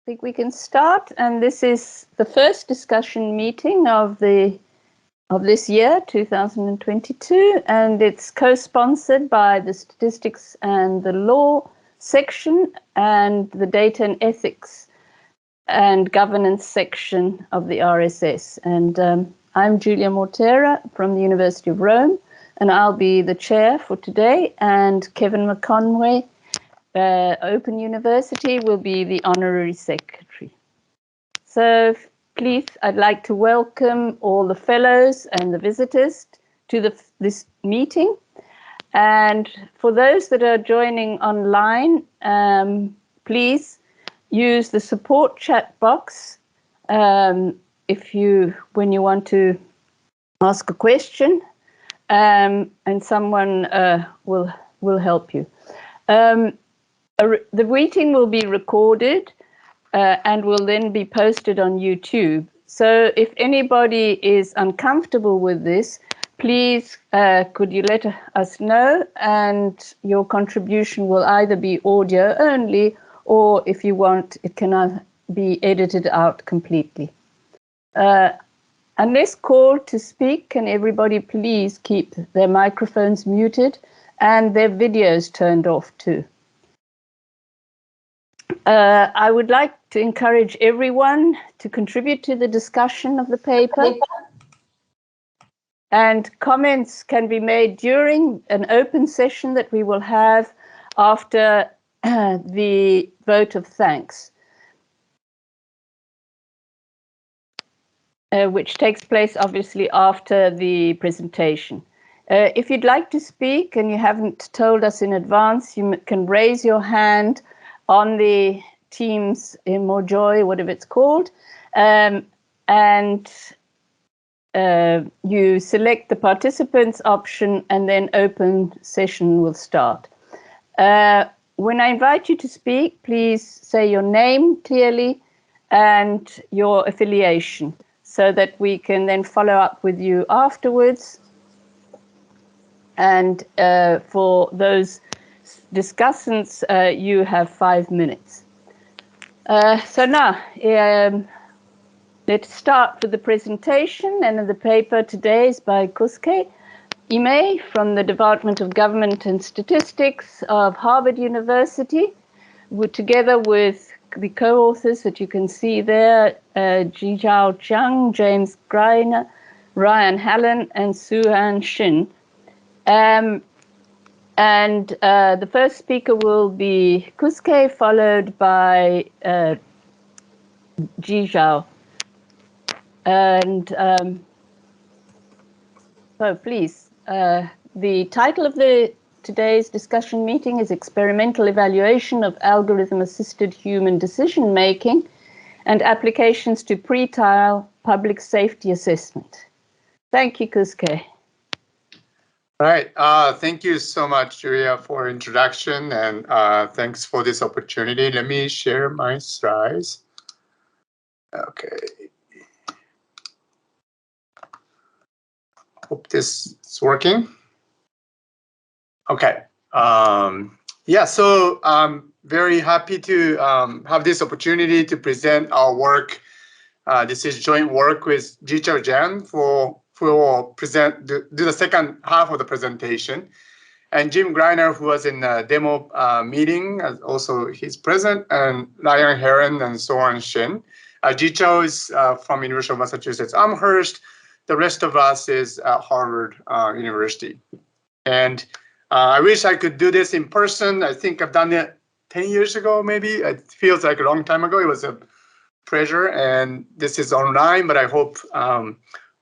think we can start, and this is the first discussion meeting of this year, 2022, and it's co-sponsored by the Statistics and the Law section and the Data and Ethics and Governance section of the RSS. And I'm Julia Mortera from the University of Rome, and I'll be the chair for today, and Kevin McConway, Open University, will be the honorary secretary. So please, I'd like to welcome all the fellows and the visitors to this meeting. And for those that are joining online, please use the support chat box when you want to ask a question, and someone will help you. The meeting will be recorded and will then be posted on YouTube. So if anybody is uncomfortable with this, please could you let us know, and your contribution will either be audio only, or if you want, it can be edited out completely. Unless called to speak, can everybody please keep their microphones muted and their videos turned off too. I would like to encourage everyone to contribute to the discussion of the paper, and comments can be made during an open session that we will have after the vote of thanks, which takes place obviously after the presentation. If you'd like to speak and you haven't told us in advance, you can raise your hand on the Teams Emojoy, whatever it's called, and you select the participants option, and then open session will start. When I invite you to speak, please say your name clearly and your affiliation, so that we can then follow up with you afterwards. And for those discussants, you have 5 minutes. So now, let's start with the presentation, and the paper today is by Imai from the Department of Government and Statistics of Harvard University, together with the co-authors that you can see there, Jizhao Zhang, James Greiner, Ryan Hallen, and Suhan Shin. And the first speaker will be Kusuke, followed by Jizhao. And so please, the title of today's discussion meeting is Experimental Evaluation of Algorithm-Assisted Human Decision-Making and Applications to Pretrial Public Safety Assessment. Thank you, Kusuke. All right. Thank you so much, Julia, for introduction, and thanks for this opportunity. Let me share my slides. Okay. Hope this is working. Okay. Yeah, so I'm very happy to have this opportunity to present our work. This is joint work with Jizhao Zhang for do the second half of the presentation. And Jim Greiner, who was in the demo meeting, also he's present, and Ryan Heron and Soren Shin. Jizhao is from University of Massachusetts Amherst. The rest of us is at Harvard University. And I wish I could do this in person. I think I've done it 10 years ago, maybe. It feels like a long time ago. It was a pleasure, and this is online, but I hope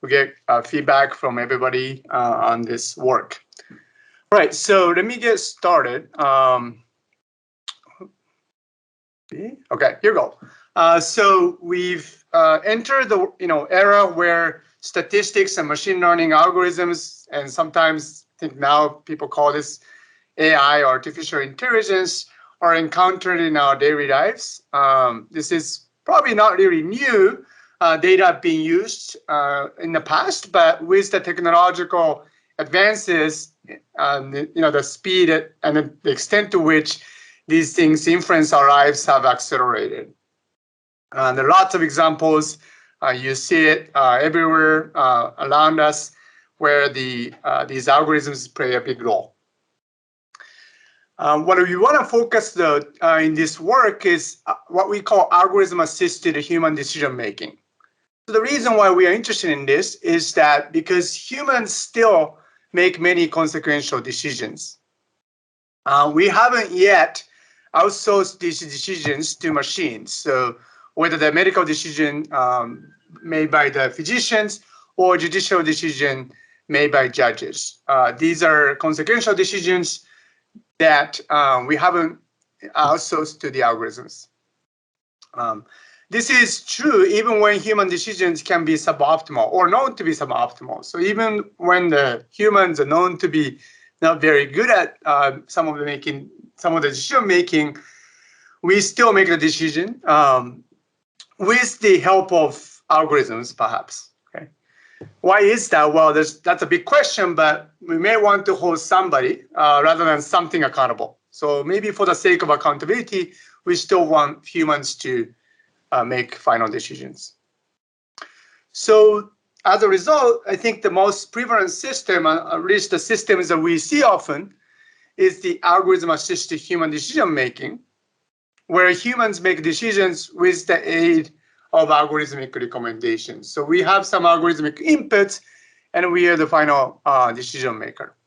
we get feedback from everybody on this work. All right, so let me get started. Okay, here we go. So we've entered the era where statistics and machine learning algorithms, and sometimes I think now people call this AI, artificial intelligence, are encountered in our daily lives. This is probably not really new. Data being used in the past, but with the technological advances, the speed and the extent to which these things influence our lives have accelerated. There are lots of examples. You see it everywhere around us where these algorithms play a big role. What we want to focus in this work is what we call algorithm-assisted human decision-making. So the reason why we are interested in this is that because humans still make many consequential decisions. We haven't yet outsourced these decisions to machines. So whether the medical decision made by the physicians or judicial decision made by judges. These are consequential decisions that we haven't outsourced to the algorithms. This is true even when human decisions can be suboptimal or known to be suboptimal. So even when the humans are known to be not very good at some of the decision making, we still make the decision with the help of algorithms, perhaps. Okay. Why is that? Well, that's a big question, but we may want to hold somebody rather than something accountable. So maybe for the sake of accountability, we still want humans to make final decisions. So as a result, I think the most prevalent system, at least the systems that we see often, is the algorithm-assisted human decision-making, where humans make decisions with the aid of algorithmic recommendations. So we have some algorithmic inputs, and we are the final decision maker.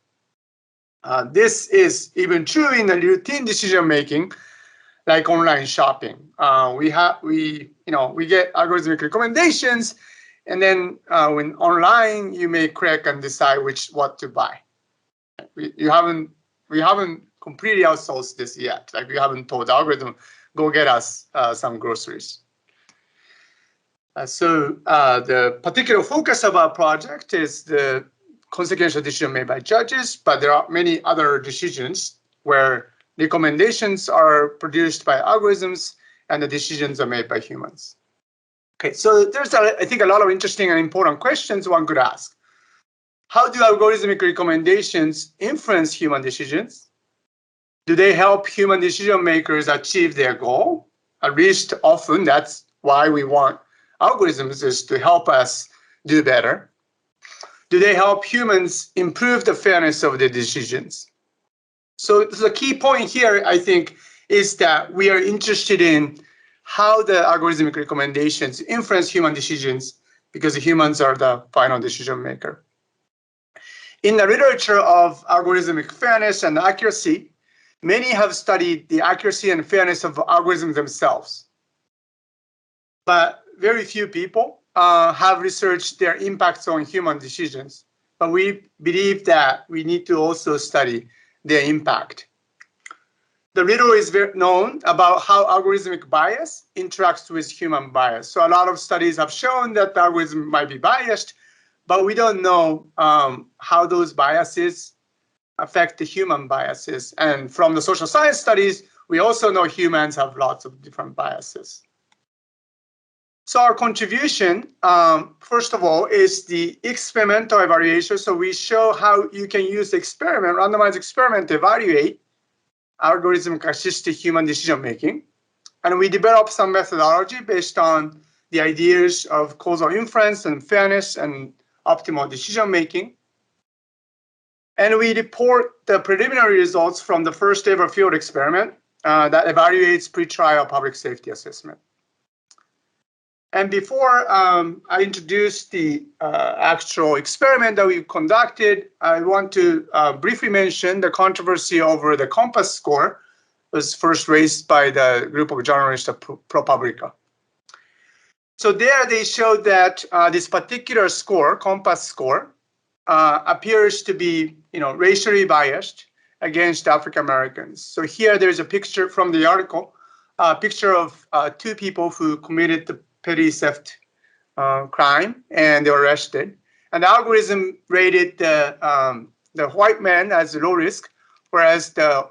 This is even true in the routine decision-making, like online shopping. We get algorithmic recommendations, and then when online, you may click and decide what to buy. We haven't completely outsourced this yet. Like we haven't told the algorithm, go get us some groceries. So the particular focus of our project is the consequential decision made by judges, but there are many other decisions where recommendations are produced by algorithms and the decisions are made by humans. Okay, so there's, I think, a lot of interesting and important questions one could ask. How do algorithmic recommendations influence human decisions? Do they help human decision makers achieve their goal? At least often, that's why we want algorithms, is to help us do better. Do they help humans improve the fairness of their decisions? So the key point here, I think, is that we are interested in how the algorithmic recommendations influence human decisions because humans are the final decision maker. In the literature of algorithmic fairness and accuracy, many have studied the accuracy and fairness of algorithms themselves. But very few people have researched their impacts on human decisions. But we believe that we need to also study their impact. The little is known about how algorithmic bias interacts with human bias. So a lot of studies have shown that the algorithm might be biased, but we don't know how those biases affect the human biases. And from the social science studies, we also know humans have lots of different biases. So our contribution, first of all, is the experimental evaluation. So we show how you can use randomized experiment to evaluate algorithm-assisted human decision-making. And we develop some methodology based on the ideas of causal inference and fairness and optimal decision-making. And we report the preliminary results from the first ever field experiment that evaluates pretrial public safety assessment. And before I introduce the actual experiment that we conducted, I want to briefly mention the controversy over the COMPAS score was first raised by the group of journalists at ProPublica. So there they showed that this particular score, COMPAS score, appears to be racially biased against African Americans. So here there's a picture from the article, a picture of two people who committed the petty theft crime, and they were arrested. And the algorithm rated the white man as low risk, whereas the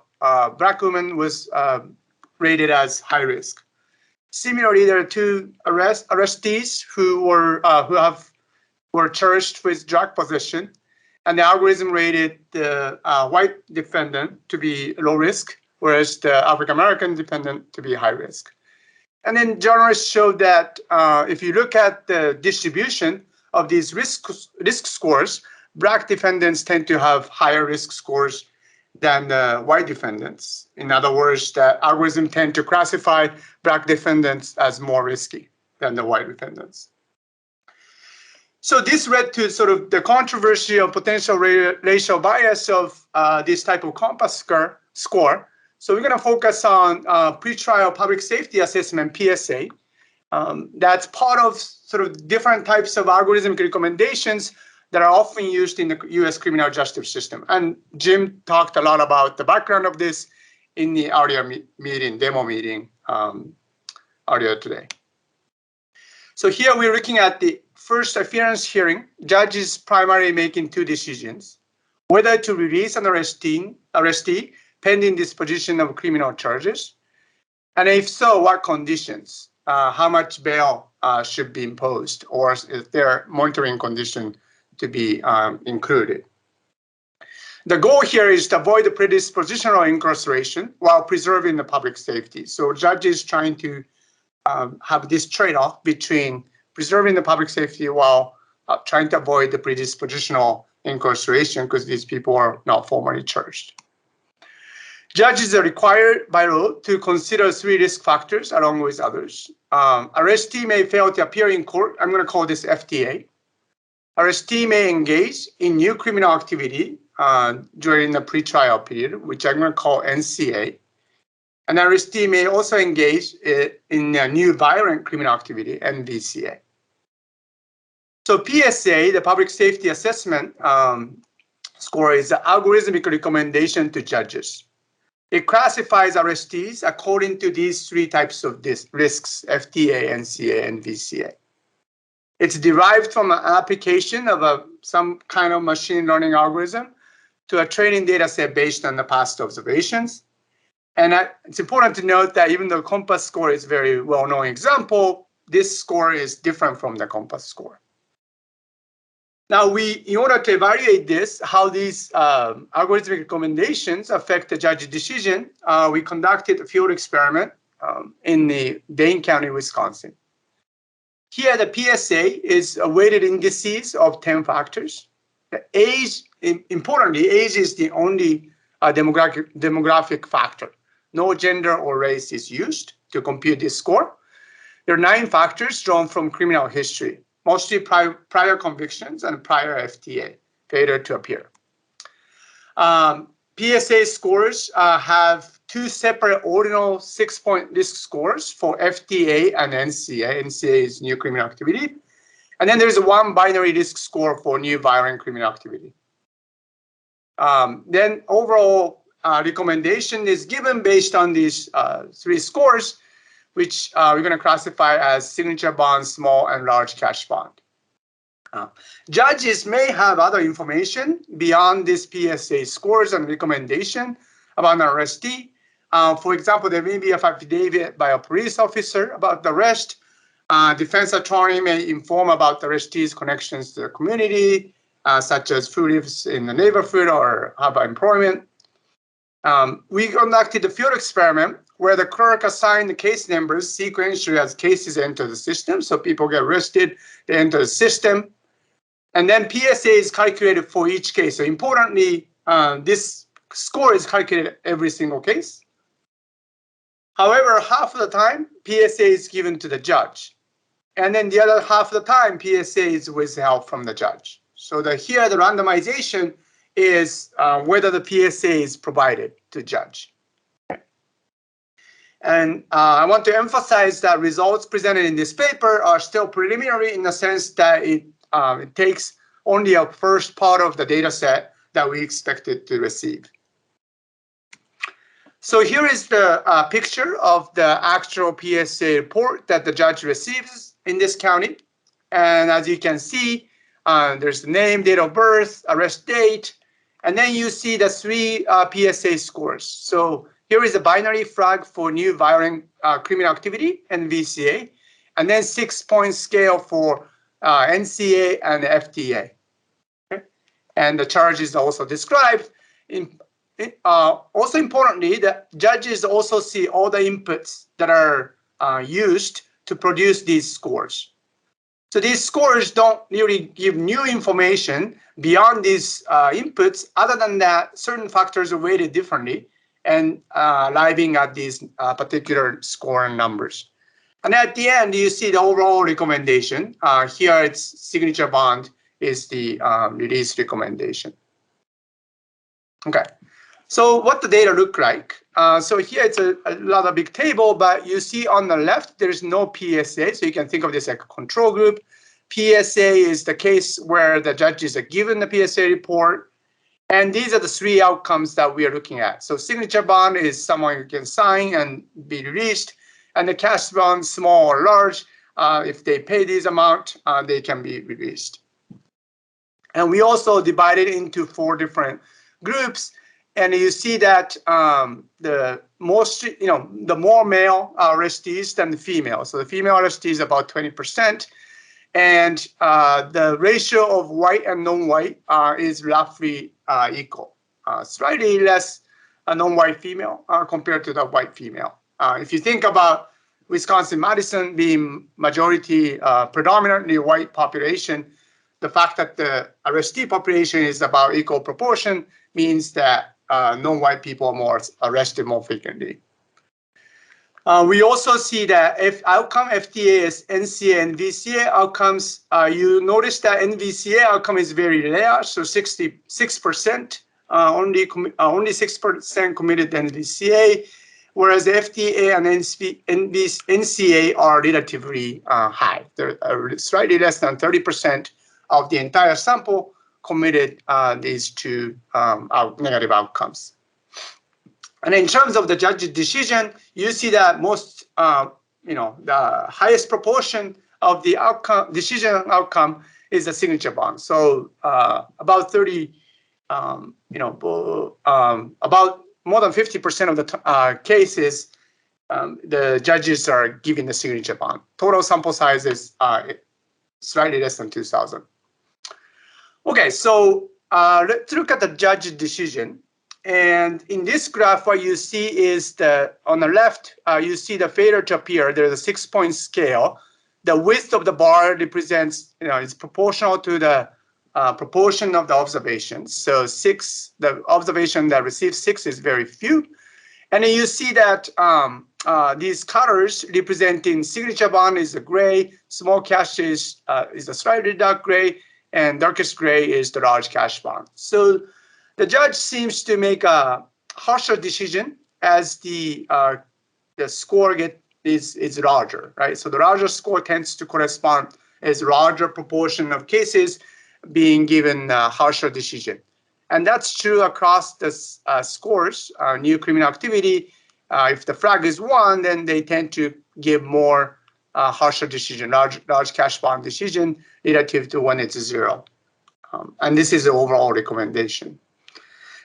black woman was rated as high risk. Similarly, there are two arrestees who were charged with drug possession, and the algorithm rated the white defendant to be low risk, whereas the African American defendant to be high risk. And then journalists showed that if you look at the distribution of these risk scores, black defendants tend to have higher risk scores than the white defendants. In other words, the algorithm tend to classify black defendants as more risky than the white defendants. So this led to sort of the controversy of potential racial bias of this type of compass score. So we're going to focus on pretrial public safety assessment, PSA. That's part of sort of different types of algorithmic recommendations that are often used in the US criminal justice system. And Jim talked a lot about the background of this in the earlier demo meeting earlier today. So here we're looking at the first appearance hearing. Judges primarily making two decisions: whether to release an arrestee pending disposition of criminal charges, and if so, what conditions, how much bail should be imposed, or is there monitoring condition to be included. The goal here is to avoid the predispositional incarceration while preserving the public safety. So judges trying to have this trade-off between preserving the public safety while trying to avoid the predispositional incarceration because these people are not formally charged. Judges are required by law to consider 3 risk factors along with others. Arrestee may fail to appear in court. I'm going to call this FTA. Arrestee may engage in new criminal activity during the pretrial period, which I'm going to call NCA. An arrestee may also engage in a new violent criminal activity, NVCA. So PSA, the public safety assessment score, is an algorithmic recommendation to judges. It classifies arrestees according to these 3 types of risks: FTA, NCA, and VCA. It's derived from an application of some kind of machine learning algorithm to a training data set based on the past observations. And it's important to note that even though COMPASS score is a very well-known example, this score is different from the COMPASS score. Now, in order to evaluate this, how these algorithmic recommendations affect the judge's decision, we conducted a field experiment in the Dane County, Wisconsin. Here, the PSA is a weighted indices of 10 factors. The age, importantly, age is the only demographic factor. No gender or race is used to compute this score. There are 9 factors drawn from criminal history, mostly prior convictions and prior FTA, failure to appear. PSA scores have 2 separate ordinal 6-point risk scores for FTA and NCA. NCA is new criminal activity. And then there's 1 binary risk score for new violent criminal activity. Then overall recommendation is given based on these 3 scores, which we're going to classify as signature bond, small and large cash bond. Judges may have other information beyond this PSA scores and recommendation about an arrestee. For example, there may be an affidavit by a police officer about the arrest. Defense attorney may inform about the arrestee's connections to the community, such as who lives in the neighborhood or have employment. We conducted a field experiment where the clerk assigned the case numbers sequentially as cases enter the system. So people get arrested, they enter the system. And then PSA is calculated for each case. So importantly, this score is calculated every single case. However, half of the time, PSA is given to the judge. And then the other half of the time, PSA is withheld from the judge. So here, the randomization is whether the PSA is provided to judge. And I want to emphasize that results presented in this paper are still preliminary in the sense that it takes only a first part of the data set that we expected to receive. So here is the picture of the actual PSA report that the judge receives in this county. And as you can see, there's the name, date of birth, arrest date, and then you see the 3 PSA scores. So here is a binary flag for new violent criminal activity, NVCA, and then 6-point scale for NCA and FTA. Okay? And the charge is also described. Also importantly, the judges also see all the inputs that are used to produce these scores. So these scores don't really give new information beyond these inputs. Other than that, certain factors are weighted differently and arriving at these particular score numbers. And at the end, you see the overall recommendation. Here, its signature bond is the release recommendation. Okay, so what the data look like? So here it's a rather big table, but you see on the left, there's no PSA. So you can think of this like a control group. PSA is the case where the judges are given the PSA report. And these are the three outcomes that we are looking at. So signature bond is someone who can sign and be released. And the cash bond, small or large, if they pay this amount, they can be released. And we also divided into 4 different groups. And you see that the more male arrestees than the female. So the female arrestee is about 20%. And the ratio of white and non-white is roughly equal. Slightly less non-white female compared to the white female. If you think about Wisconsin-Madison being majority, predominantly white population, the fact that the arrestee population is about equal proportion means that non-white people are more arrested more frequently. We also see that if outcome FDA is NCA and VCA outcomes, you notice that NVCA outcome is very rare, so 66%, only 6% committed NVCA, whereas the FDA and NCA are relatively high. They're slightly less than 30% of the entire sample committed these two negative outcomes. And in terms of the judge's decision, you see that most, the highest proportion of the decision outcome is the signature bond. So about 30, about more than 50% of the cases, the judges are giving the signature bond. Total sample size is slightly less than 2,000. Okay, so let's look at the judge's decision. And in this graph, what you see is on the left, you see the failure to appear. There's a 6-point scale. The width of the bar represents, it's proportional to the proportion of the observations. So 6, the observation that receives 6 is very few. And then you see that these colors representing signature bond is the gray, small cache is a slightly dark gray, and darkest gray is the large cache bond. So the judge seems to make a harsher decision as the score is larger, right? So the larger score tends to correspond as larger proportion of cases being given a harsher decision. And that's true across the scores, new criminal activity. If the flag is 1, then they tend to give more harsher decision, large cache bond decision relative to when it's 0. And this is the overall recommendation.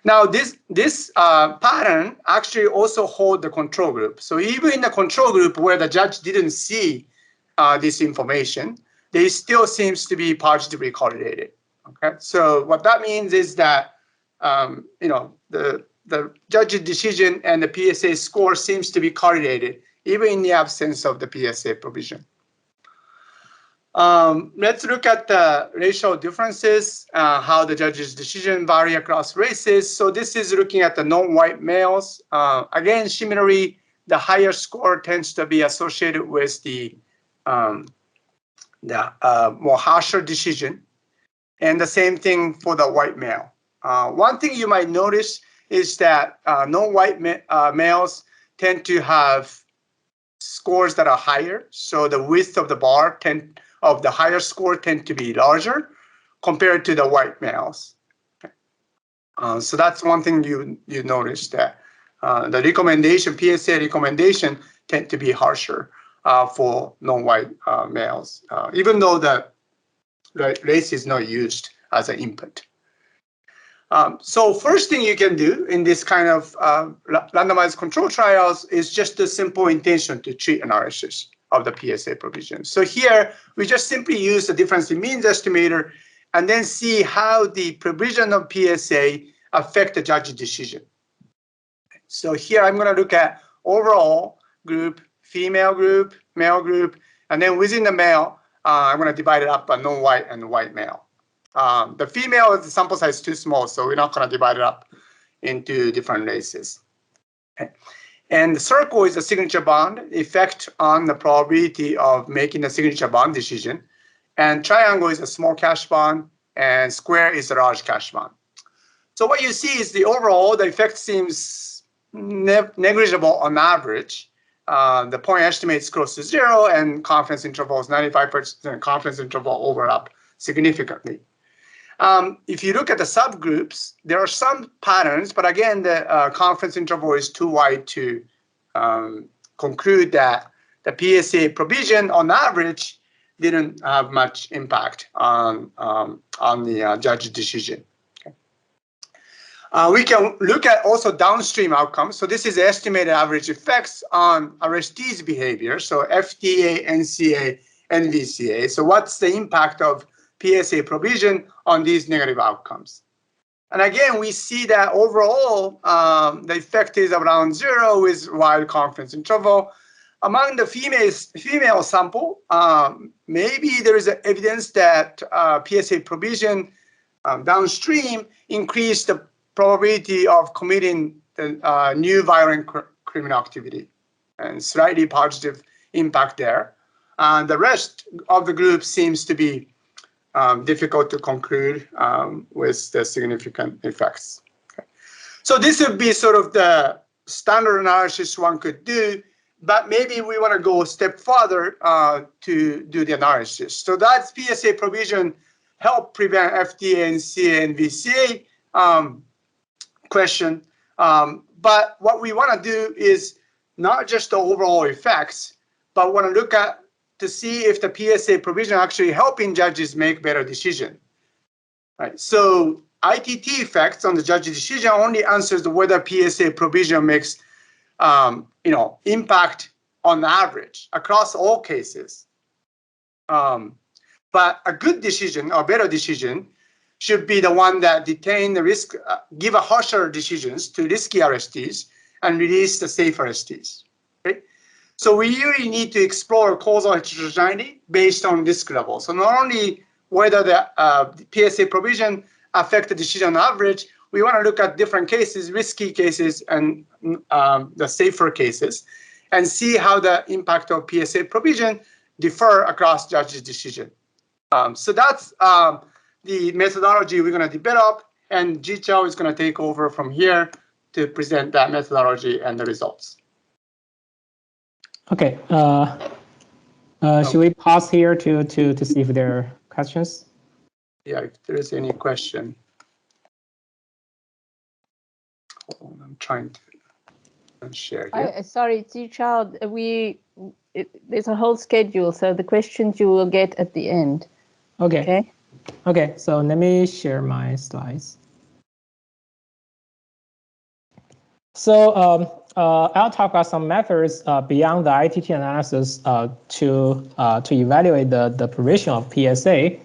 Now, this pattern actually also holds the control group. So even in the control group where the judge didn't see this information, they still seems to be positively correlated. Okay, so what that means is that the judge's decision and the PSA score seems to be correlated even in the absence of the PSA provision. Let's look at the racial differences, how the judge's decision vary across races. So this is looking at the non-white males. Again, similarly, the higher score tends to be associated with the more harsher decision. And the same thing for the white male. One thing you might notice is that non-white males tend to have scores that are higher. So the width of the bar of the higher score tend to be larger compared to the white males. So that's one thing you notice, that the recommendation, PSA recommendation, tend to be harsher for non-white males, even though the race is not used as an input. So first thing you can do in this kind of randomized control trials is just a simple intention to treat analysis of the PSA provision. So here, we just simply use the difference in means estimator and then see how the provision of PSA affect the judge's decision. So here, I'm going to look at overall group, female group, male group, and then within the male, I'm going to divide it up by non-white and white male. The female is the sample size too small, so we're not going to divide it up into different races. Okay. And the circle is the signature bond effect on the probability of making the signature bond decision. And triangle is a small cache bond, and square is a large cache bond. So what you see is the overall, the effect seems negligible on average. The point estimates close to 0, and confidence intervals, 95% confidence interval overlap significantly. If you look at the subgroups, there are some patterns, but again, the confidence interval is too wide to conclude that the PSA provision on average didn't have much impact on the judge decision. Okay. We can look at also downstream outcomes. So this is estimated average effects on arrestees' behavior. So FDA, NCA, NVCA. So what's the impact of PSA provision on these negative outcomes? And again, we see that overall, the effect is around 0 with wide confidence interval. Among the female sample, maybe there is evidence that PSA provision downstream increased the probability of committing the new violent criminal activity, and slightly positive impact there. And the rest of the group seems to be difficult to conclude with the significant effects. Okay. So this would be sort of the standard analysis one could do, but maybe we want to go a step further to do the analysis. So that's PSA provision help prevent FDA and CA and VCA question. But what we want to do is not just the overall effects, but want to look at to see if the PSA provision actually helping judges make better decision. Right. So ITT effects on the judge decision only answers whether PSA provision makes impact on average across all cases. But a good decision or better decision should be the one that detain the risk, give a harsher decisions to risky arrestees and release the safe arrestees. Okay? So we really need to explore causal heterogeneity based on risk level. So not only whether the PSA provision affect the decision on average, we want to look at different cases, risky cases, and the safer cases, and see how the impact of PSA provision differ across judges' decision. So that's the methodology we're going to develop, and Ji Chao is going to take over from here to present that methodology and the results. Okay. Should we pause here to see if there are questions? Yeah, if there is any question. I'm trying to share here. Sorry, Ji Chao, there's a whole schedule, so the questions you will get at the end. Okay. Okay, so let me share my slides. So I'll talk about some methods beyond the ITT analysis to evaluate the provision of PSA.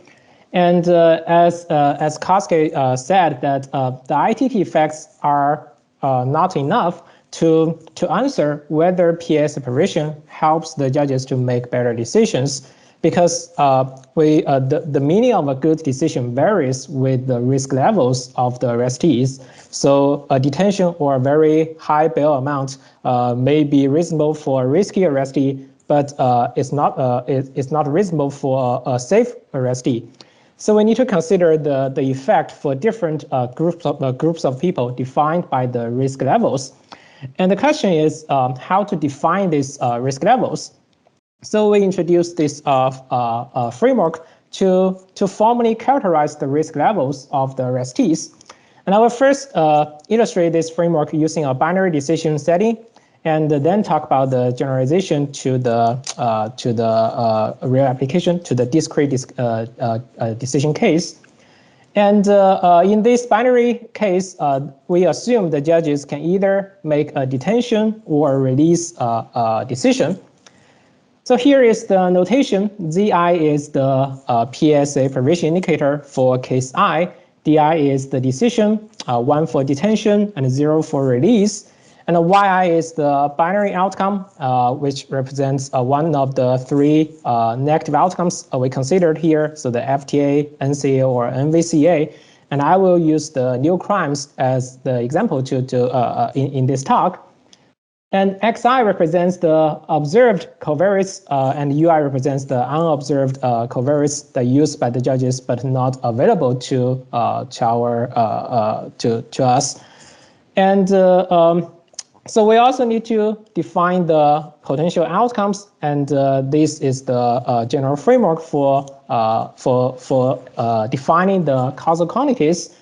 And as Kosuke said, that the ITT effects are not enough to answer whether PSA provision helps the judges to make better decisions, because the meaning of a good decision varies with the risk levels of the arrestees. So a detention or a very high bail amount may be reasonable for a risky arrestee, but it's not reasonable for a safe arrestee. So we need to consider the effect for different groups of people defined by the risk levels. And the question is how to define these risk levels. So we introduced this framework to formally characterize the risk levels of the arrestees. And I will first illustrate this framework using a binary decision setting, and then talk about the generalization to the real application to the discrete decision case. And in this binary case, we assume the judges can either make a detention or release decision. So here is the notation. Zi is the PSA provision indicator for case I. Di is the decision, 1 for detention and 0 for release. And the yi is the binary outcome, which represents one of the three negative outcomes we considered here, so the FTA, NCA, or NVCA. And I will use the new crimes as the example in this talk. And xi represents the observed covariates, and ui represents the unobserved covariates that are used by the judges but not available to us. And so we also need to define the potential outcomes, and this is the general framework for defining the causal quantities.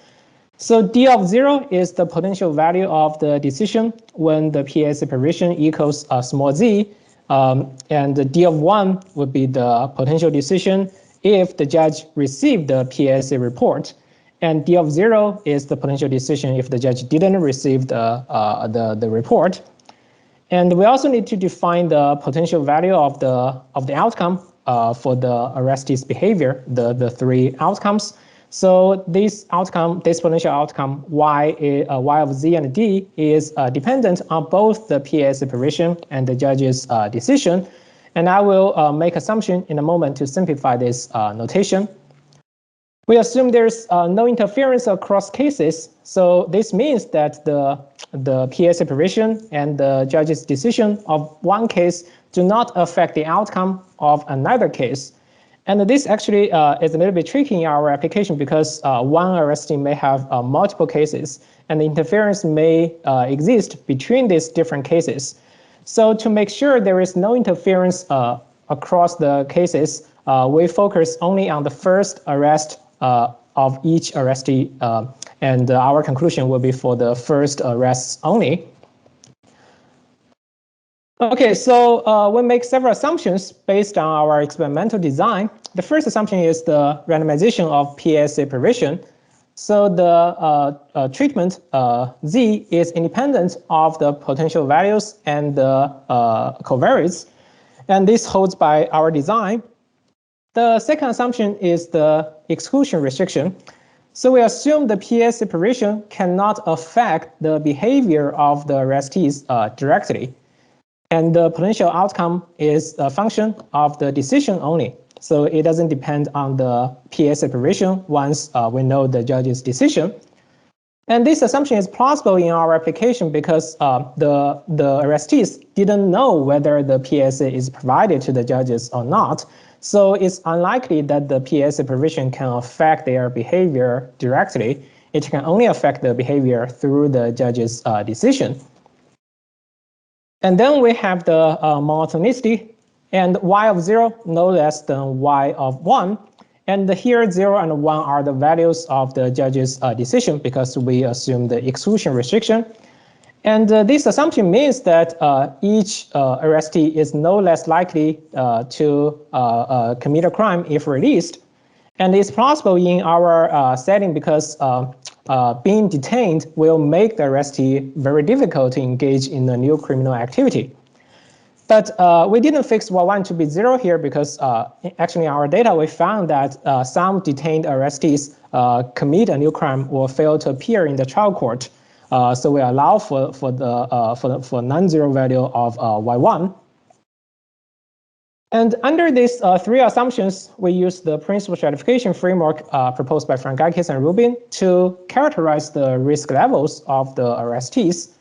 So d of 0 is the potential value of the decision when the PSA precision equals small z, and the d of 1 would be the potential decision if the judge received the PSA report, and d of 0 is the potential decision if the judge didn't receive the report. And we also need to define the potential value of the outcome for the arrestee's behavior, the three outcomes. So this potential outcome y of z and d is dependent on both the PSA precision and the judge's decision. And I will make assumption in a moment to simplify this notation. We assume there's no interference across cases. So this means that the PSA precision and the judge's decision of one case do not affect the outcome of another case. And this actually is a little bit tricky in our application because one arrestee may have multiple cases, and the interference may exist between these different cases. So to make sure there is no interference across the cases, we focus only on the first arrest of each arrestee, and our conclusion will be for the first arrests only. Okay, so we make several assumptions based on our experimental design. The first assumption is the randomization of PSA precision. So the treatment Z is independent of the potential values and the covariates, and this holds by our design. The second assumption is the exclusion restriction. So we assume the PSA precision cannot affect the behavior of the arrestees directly. And the potential outcome is a function of the decision only. So it doesn't depend on the PSA precision once we know the judge's decision. And this assumption is plausible in our application because the arrestees didn't know whether the PSA is provided to the judges or not. So it's unlikely that the PSA provision can affect their behavior directly. It can only affect the behavior through the judge's decision. And then we have the monotonicity, and y of 0 no less than y of 1. And here 0 and 1 are the values of the judge's decision because we assume the exclusion restriction. And this assumption means that each arrestee is no less likely to commit a crime if released. And it's plausible in our setting because being detained will make the arrestee very difficult to engage in a new criminal activity. But we didn't fix y1 to be 0 here because actually in our data we found that some detained arrestees commit a new crime or fail to appear in the trial court. So we allow for non-zero value of y1. And under these three assumptions, we use the principal stratification framework proposed by Frangakis and Rubin to characterize the risk levels of the arrestees.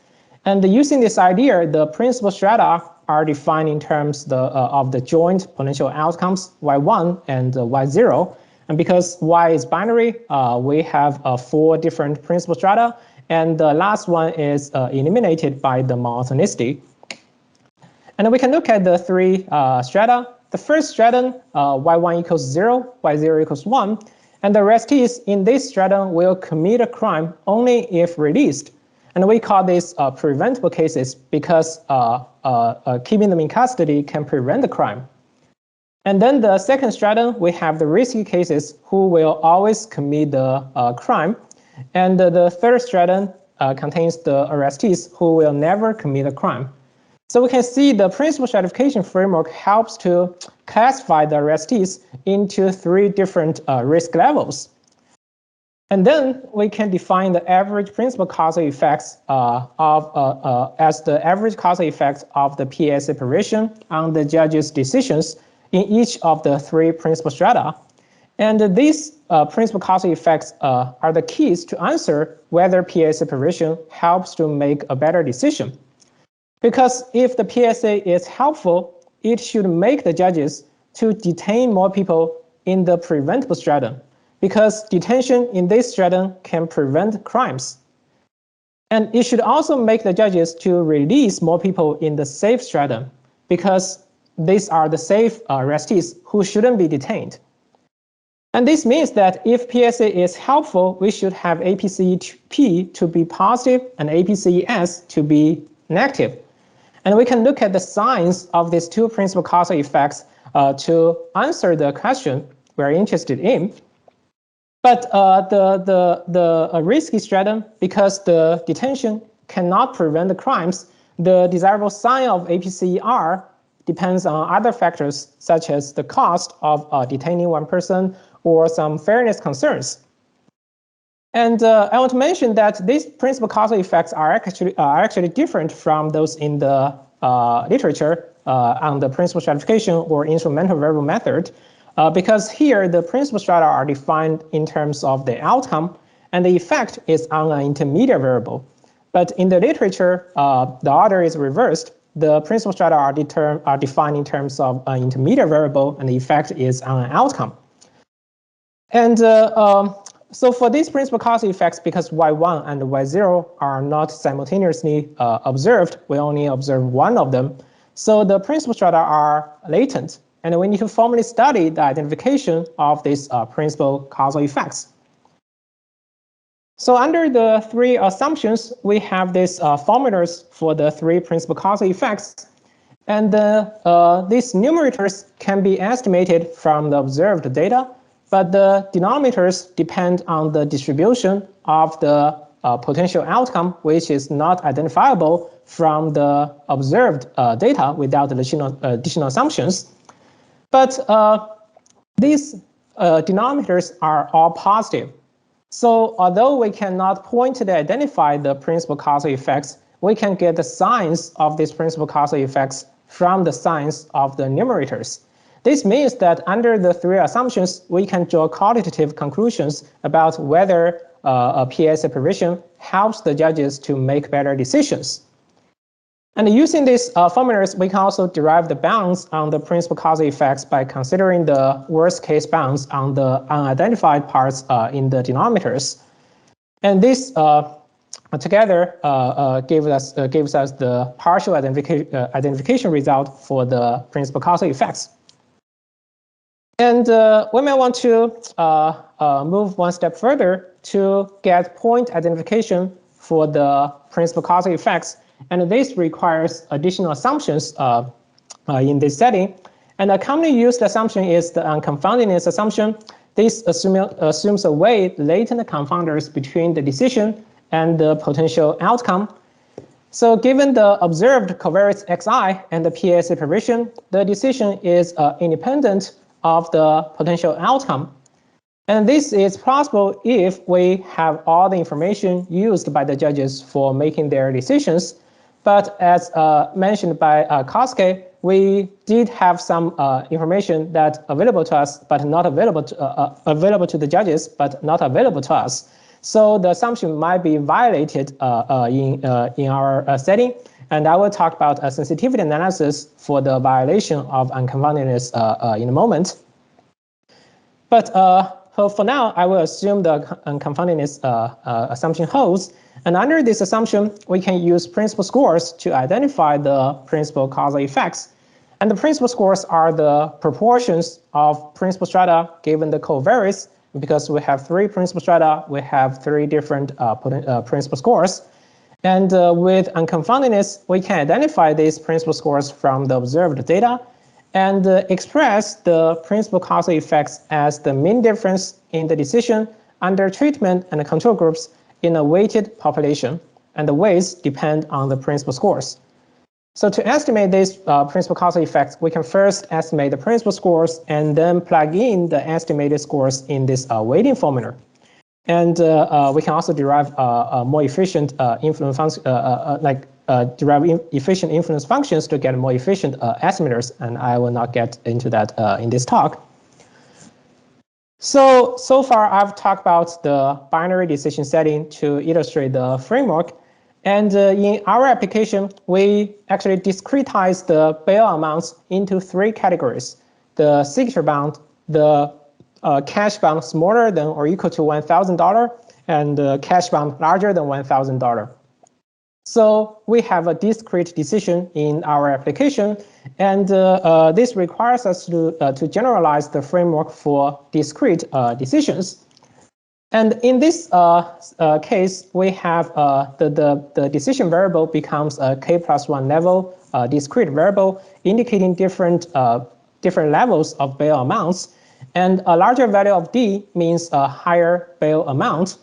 And using this idea, the principal strata are defined in terms of the joint potential outcomes y1 and y0. And because y is binary, we have 4 different principal strata, and the last one is eliminated by the monotonicity. And we can look at the 3 strata. The first stratum, y1 equals 0, y0 equals 1. And the arrestees in this stratum will commit a crime only if released. And we call this preventable cases because keeping them in custody can prevent the crime. And then the second stratum, we have the risky cases who will always commit the crime. And the third stratum contains the arrestees who will never commit a crime. So we can see the principal stratification framework helps to classify the arrestees into 3 different risk levels. And then we can define the average principal causal effects as the average causal effects of the PSA operation on the judge's decisions in each of the 3 principal strata. And these principal causal effects are the keys to answer whether PSA operation helps to make a better decision. Because if the PSA is helpful, it should make the judges to detain more people in the preventable stratum, because detention in this stratum can prevent crimes. And it should also make the judges to release more people in the safe stratum, because these are the safe arrestees who shouldn't be detained. And this means that if PSA is helpful, we should have APCP to be positive and APCES to be negative. And we can look at the signs of these 2 principal causal effects to answer the question we're interested in. But the risky stratum, because the detention cannot prevent the crimes, the desirable sign of APCER depends on other factors, such as the cost of detaining one person or some fairness concerns. And I want to mention that these principal causal effects are actually different from those in the literature on the principal stratification or instrumental variable method, because here the principal strata are defined in terms of the outcome, and the effect is on an intermediate variable. But in the literature, the order is reversed. The principal strata are defined in terms of an intermediate variable, and the effect is on an outcome. And so for these principal causal effects, because y1 and y0 are not simultaneously observed, we only observe one of them. So the principal strata are latent, and we need to formally study the identification of these principal causal effects. So under the 3 assumptions, we have these formulas for the 3 principal causal effects. And these numerators can be estimated from the observed data, but the denominators depend on the distribution of the potential outcome, which is not identifiable from the observed data without additional assumptions. But these denominators are all positive. So although we cannot pointedly identify the principal causal effects, we can get the signs of these principal causal effects from the signs of the numerators. This means that under the 3 assumptions, we can draw qualitative conclusions about whether a PSA provision helps the judges to make better decisions. And using these formulas, we can also derive the bounds on the principal causal effects by considering the worst case bounds on the unidentified parts in the denominators. And this together gives us the partial identification result for the principal causal effects. And we may want to move one step further to get point identification for the principal causal effects. And this requires additional assumptions in this setting. And a commonly used assumption is the unconfoundedness assumption. This assumes away latent confounders between the decision and the potential outcome. So given the observed covariates xi and the PSA provision, the decision is independent of the potential outcome. And this is possible if we have all the information used by the judges for making their decisions. But as mentioned by Koske, we did have some information that's available to us, but not available to the judges, but not available to us. So the assumption might be violated in our setting. And I will talk about a sensitivity analysis for the violation of unconfoundedness in a moment. But for now, I will assume the unconfoundedness assumption holds. And under this assumption, we can use principal scores to identify the principal causal effects. And the principal scores are the proportions of principal strata given the covariates. Because we have 3 principal strata, we have 3 different principal scores. And with unconfoundedness, we can identify these principal scores from the observed data and express the principal causal effects as the mean difference in the decision under treatment and control groups in a weighted population. And the weights depend on the principal scores. So to estimate these principal causal effects, we can first estimate the principal scores and then plug in the estimated scores in this weighting formula. And we can also derive a more efficient influence function, efficient influence functions to get more efficient estimators. And I will not get into that in this talk. So far I've talked about the binary decision setting to illustrate the framework. And in our application, we actually discretize the bail amounts into 3 categories: the signature bound, the cash bound smaller than or equal to $1,000, and cash bound larger than $1,000. So we have a discrete decision in our application, and this requires us to generalize the framework for discrete decisions. And in this case, we have the decision variable becomes a k+1 level discrete variable, indicating different levels of bail amounts. And a larger value of d means a higher bail amount.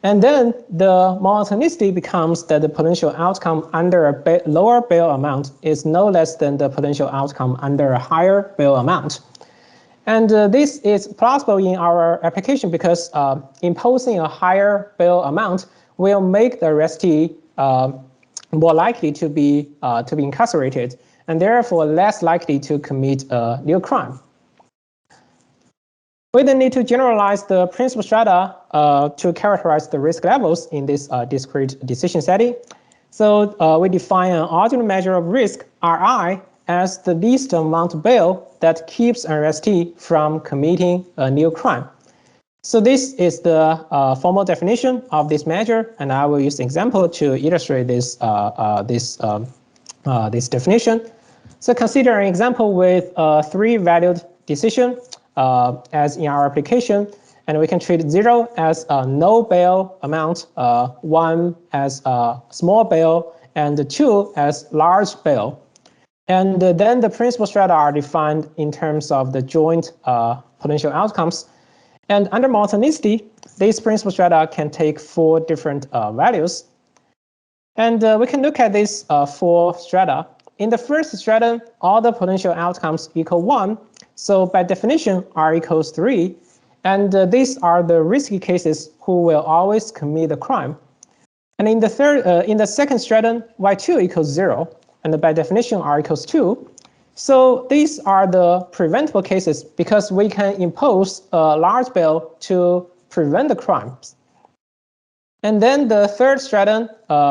And then the monotonicity becomes that the potential outcome under a lower bail amount is no less than the potential outcome under a higher bail amount. And this is plausible in our application because imposing a higher bail amount will make the arrestee more likely to be incarcerated, and therefore less likely to commit a new crime. We then need to generalize the principal strata to characterize the risk levels in this discrete decision setting. So we define an ordinary measure of risk, Ri, as the least amount of bail that keeps an arrestee from committing a new crime. So this is the formal definition of this measure, and I will use an example to illustrate this definition. So consider an example with 3-valued decision as in our application, and we can treat 0 as no bail amount, 1 as small bail, and 2 as large bail. And then the principal strata are defined in terms of the joint potential outcomes. And under monotonicity, these principal strata can take 4 different values. And we can look at these 4 strata. In the first strata, all the potential outcomes equal 1. So by definition, R equals 3. And these are the risky cases who will always commit the crime. And in the second stratum, Y2 equals 0. And by definition, R equals 2. So these are the preventable cases because we can impose a large bail to prevent the crimes. And then the third stratum,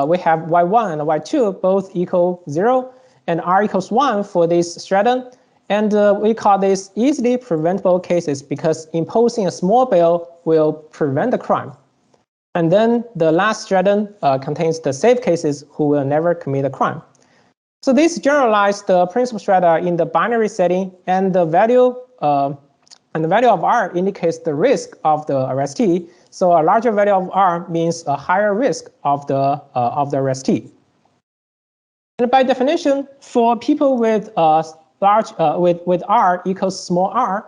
we have Y1 and Y2 both equal 0, and R equals 1 for this stratum. And we call these easily preventable cases because imposing a small bail will prevent the crime. And then the last stratum contains the safe cases who will never commit a crime. So this generalizes the principal strata in the binary setting, and the value of R indicates the risk of the arrestee. So a larger value of R means a higher risk of the arrestee. And by definition, for people with with R equals small r,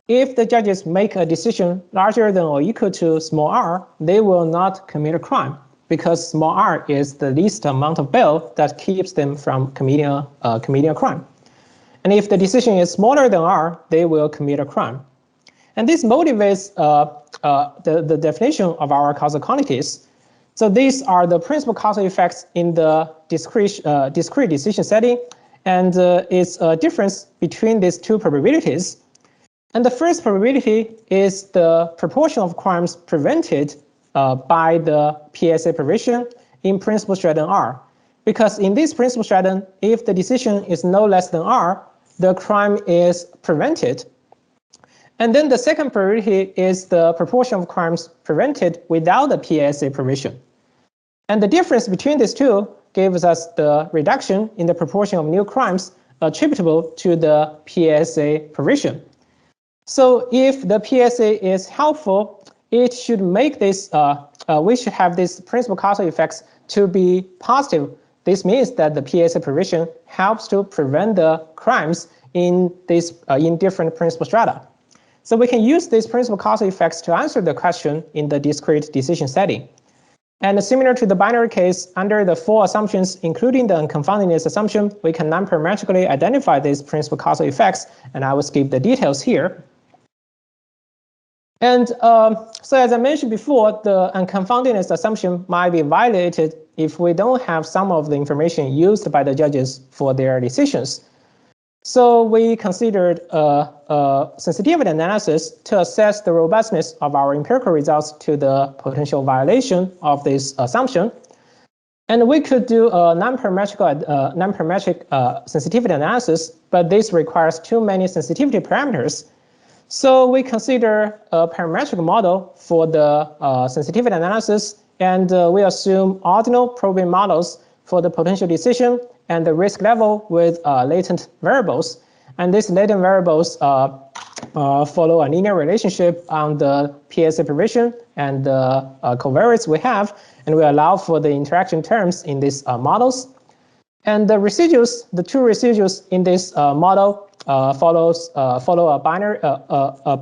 if the judges make a decision larger than or equal to small r, they will not commit a crime because small r is the least amount of bail that keeps them from committing a crime. And if the decision is smaller than r, they will commit a crime. And this motivates the definition of our causal quantities. So these are the principal causal effects in the discrete decision setting, and it's a difference between these 2 probabilities. And the first probability is the proportion of crimes prevented by the PSA provision in principal stratum R. Because in this principal stratum, if the decision is no less than R, the crime is prevented. And then the second probability is the proportion of crimes prevented without the PSA provision. And the difference between these 2 gives us the reduction in the proportion of new crimes attributable to the PSA provision. So if the PSA is helpful, it should make this, we should have these principal causal effects to be positive. This means that the PSA provision helps to prevent the crimes in different principal strata. So we can use these principal causal effects to answer the question in the discrete decision setting. And similar to the binary case, under the 4 assumptions, including the unconfoundedness assumption, we can non-parametrically identify these principal causal effects, and I will skip the details here. And so as I mentioned before, the unconfoundedness assumption might be violated if we don't have some of the information used by the judges for their decisions. So we considered a sensitivity analysis to assess the robustness of our empirical results to the potential violation of this assumption. And we could do a non-parametric sensitivity analysis, but this requires too many sensitivity parameters. So we consider a parametric model for the sensitivity analysis, and we assume ordinal probing models for the potential decision and the risk level with latent variables. And these latent variables follow a linear relationship on the PSA provision and the covariates we have, and we allow for the interaction terms in these models. And the residues, the two residues in this model follow a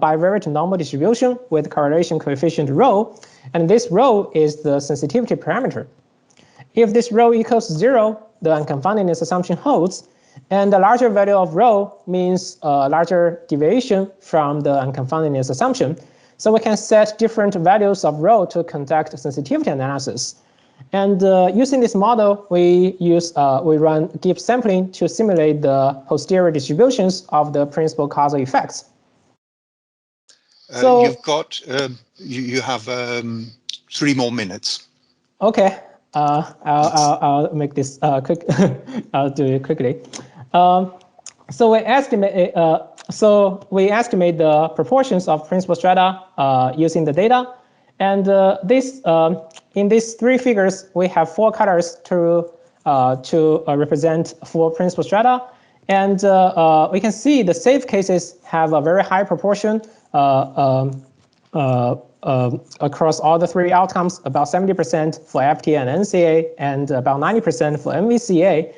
bivariate normal distribution with correlation coefficient rho, and this rho is the sensitivity parameter. If this rho equals 0, the unconfoundedness assumption holds, and the larger value of rho means a larger deviation from the unconfoundedness assumption. So we can set different values of rho to conduct sensitivity analysis. And using this model, we run Gibbs sampling to simulate the posterior distributions of the principal causal effects. So you've got you have 3 more minutes. Okay, I'll make this quick. I'll do it quickly. So we estimate the proportions of principal strata using the data, and in these 3 figures we have 4 colors to represent 4 principal strata, and we can see the safe cases have a very high proportion across all the 3 outcomes, about 70% for FTA and NCA, and about 90% for MVCA.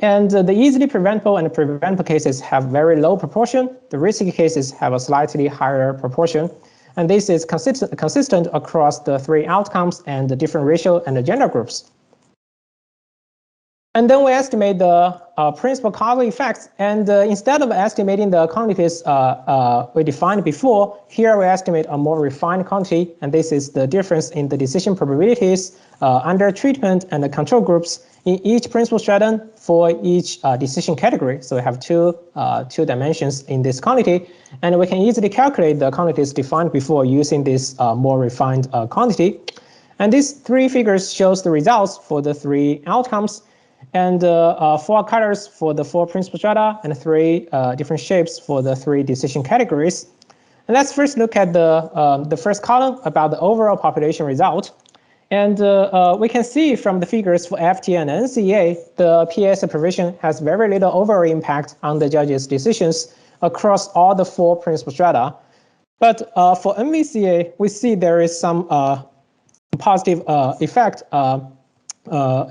And the easily preventable and preventable cases have very low proportion. The risky cases have a slightly higher proportion. And this is consistent across the 3 outcomes and the different racial and the gender groups. And then we estimate the principal causal effects. And instead of estimating the quantities we defined before, here we estimate a more refined quantity. And this is the difference in the decision probabilities under treatment and the control groups in each principal stratum for each decision category. So we have two dimensions in this quantity. And we can easily calculate the quantities defined before using this more refined quantity. And these 3 figures shows the results for the 3 outcomes, and 4 colors for the 4 principal strata, and 3 different shapes for the 3 decision categories. And let's first look at the first column about the overall population result. And we can see from the figures for FTA and NCA, the PSA provision has very little overall impact on the judges' decisions across all the 4 principal strata. But for MVCA, we see there is some positive effect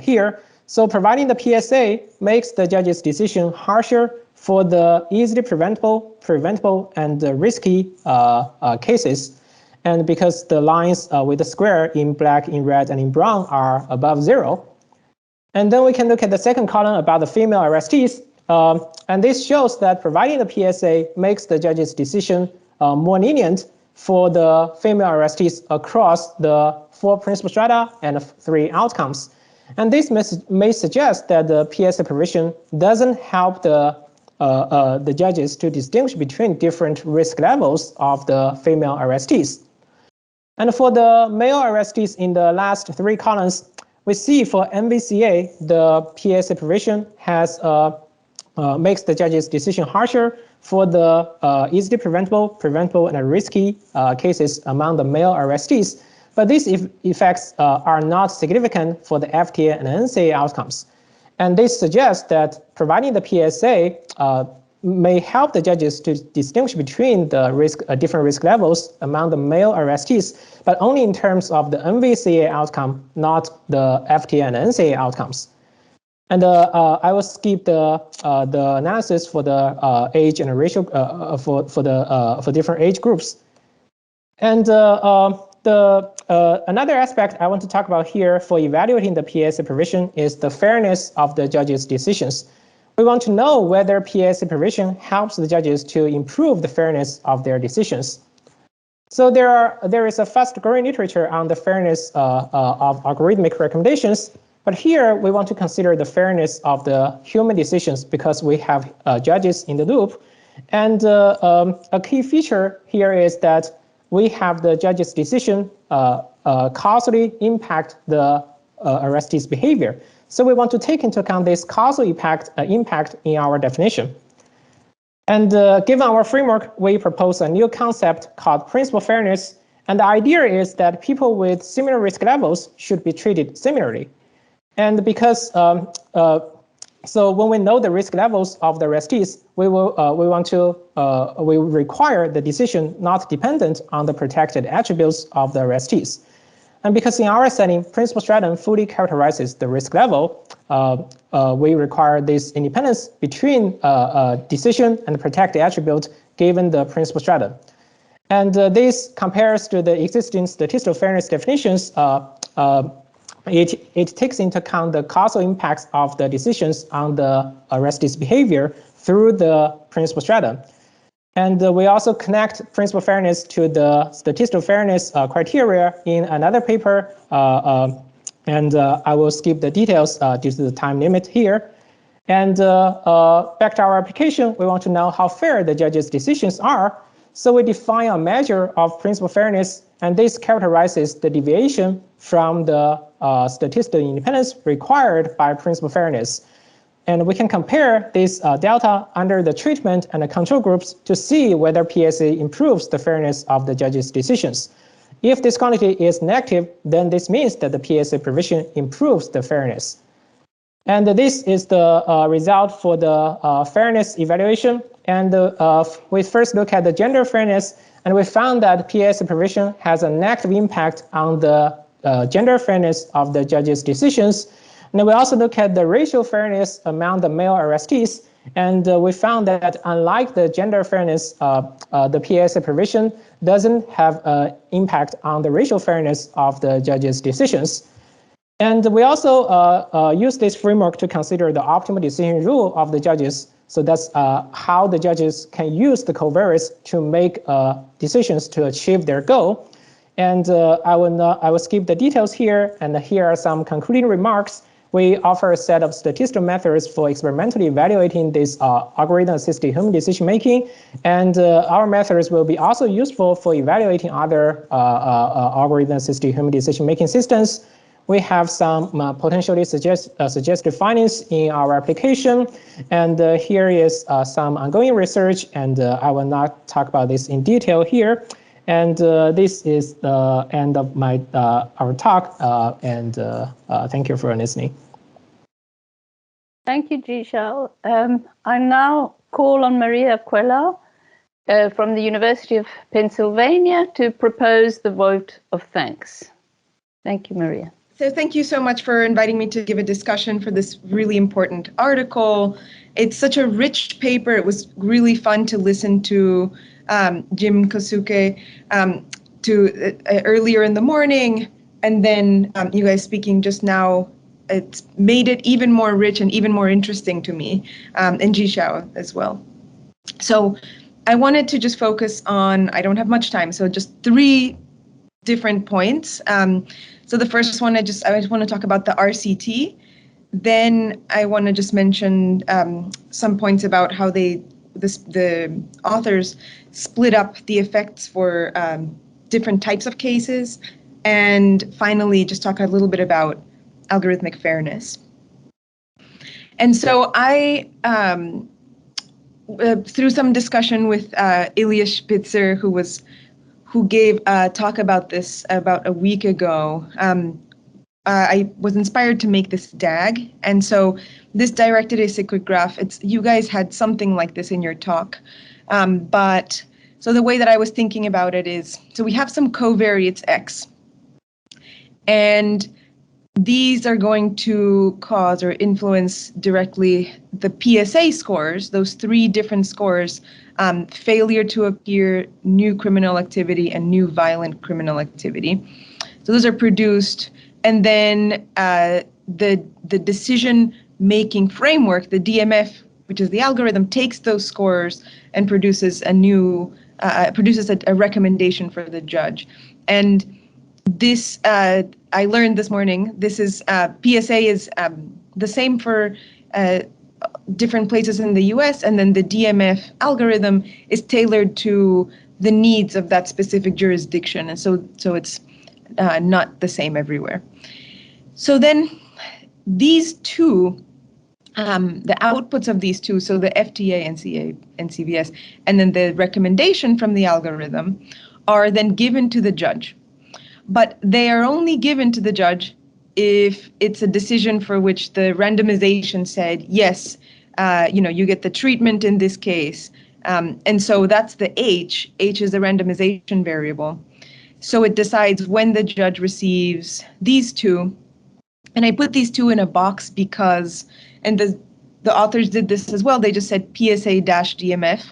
here. So providing the PSA makes the judge's decision harsher for the easily preventable, and risky cases. And because the lines with the square in black, in red, and in brown are above 0. And then we can look at the second column about the female arrestees. And this shows that providing the PSA makes the judge's decision more lenient for the female arrestees across the 4 principal strata and 3 outcomes. And this may suggest that the PSA provision doesn't help the judges to distinguish between different risk levels of the female arrestees. And for the male arrestees in the last 3 columns, we see for MVCA, the PSA provision has makes the judge's decision harsher for the easily preventable, and risky cases among the male arrestees. But these effects are not significant for the FTA and NCA outcomes. And this suggests that providing the PSA may help the judges to distinguish between the different risk levels among the male arrestees, but only in terms of the MVCA outcome, not the FTA and NCA outcomes. And I will skip the analysis for the age and racial for different age groups. And another aspect I want to talk about here for evaluating the PSA provision is the fairness of the judges' decisions. We want to know whether PSA provision helps the judges to improve the fairness of their decisions. So there is a fast-growing literature on the fairness of algorithmic recommendations, but here we want to consider the fairness of the human decisions because we have judges in the loop. And a key feature here is that we have the judge's decision causally impact the arrestee's behavior. So we want to take into account this causal impact in our definition. And given our framework, we propose a new concept called principal fairness. And the idea is that people with similar risk levels should be treated similarly. And because so when we know the risk levels of the arrestees, we require the decision not dependent on the protected attributes of the arrestees. And because in our setting, principal stratum fully characterizes the risk level, we require this independence between decision and protected attribute given the principal stratum. And this compares to the existing statistical fairness definitions. It takes into account the causal impacts of the decisions on the arrestee's behavior through the principal stratum. And we also connect principal fairness to the statistical fairness criteria in another paper. And I will skip the details due to the time limit here. And back to our application, we want to know how fair the judge's decisions are. So we define a measure of principal fairness, and this characterizes the deviation from the statistical independence required by principal fairness. And we can compare this delta under the treatment and the control groups to see whether PSA improves the fairness of the judge's decisions. If this quantity is negative, then this means that the PSA provision improves the fairness. And this is the result for the fairness evaluation. And we first look at the gender fairness, and we found that PSA provision has a negative impact on the gender fairness of the judge's decisions. And we also look at the racial fairness among the male arrestees, and we found that unlike the gender fairness, the PSA provision doesn't have an impact on the racial fairness of the judge's decisions. And we also use this framework to consider the optimal decision rule of the judges. So that's how the judges can use the covariates to make decisions to achieve their goal. And I will skip the details here, and here are some concluding remarks. We offer a set of statistical methods for experimentally evaluating this algorithm-assisted human decision-making, and our methods will be also useful for evaluating other algorithm-assisted human decision-making systems. We have some potentially suggested findings in our application, and here is some ongoing research, and I will not talk about this in detail here. And this is the end of my our talk, and thank you for listening. Thank you, Jishal. I now call on Maria Cuellar from the University of Pennsylvania to propose the vote of thanks. Thank you, Maria. So thank you so much for inviting me to give a discussion for this really important article. It's such a rich paper. It was really fun to listen to Jim Kosuke earlier in the morning, and then you guys speaking just now. It's made it even more rich and even more interesting to me, and Jishao as well. So I wanted to just focus on, I don't have much time, so just 3 different points. So the first one, I just want to talk about the RCT. Then I want to just mention some points about how the authors split up the effects for different types of cases. And finally, just talk a little bit about algorithmic fairness. And so I, through some discussion with Ilya Spitzer, who gave a talk about this about a week ago, I was inspired to make this DAG. And so this directed acyclic graph, you guys had something like this in your talk. But so the way that I was thinking about it is, so we have some covariates X, and these are going to cause or influence directly the PSA scores, those 3 different scores, failure to appear, new criminal activity, and new violent criminal activity. So those are produced, and then the decision-making framework, the DMF, which is the algorithm, takes those scores and produces a new produces a recommendation for the judge. And this, I learned this morning, this is, PSA is the same for different places in the US, and then the DMF algorithm is tailored to the needs of that specific jurisdiction. And so it's not the same everywhere. So then these two, the outputs of these two, so the FTA, NCA, NCVS, and then the recommendation from the algorithm are then given to the judge. But they are only given to the judge if it's a decision for which the randomization said, yes, you get the treatment in this case. And so that's the H. H is the randomization variable. So it decides when the judge receives these two. And I put these two in a box because, and the authors did this as well, they just said PSA-DMF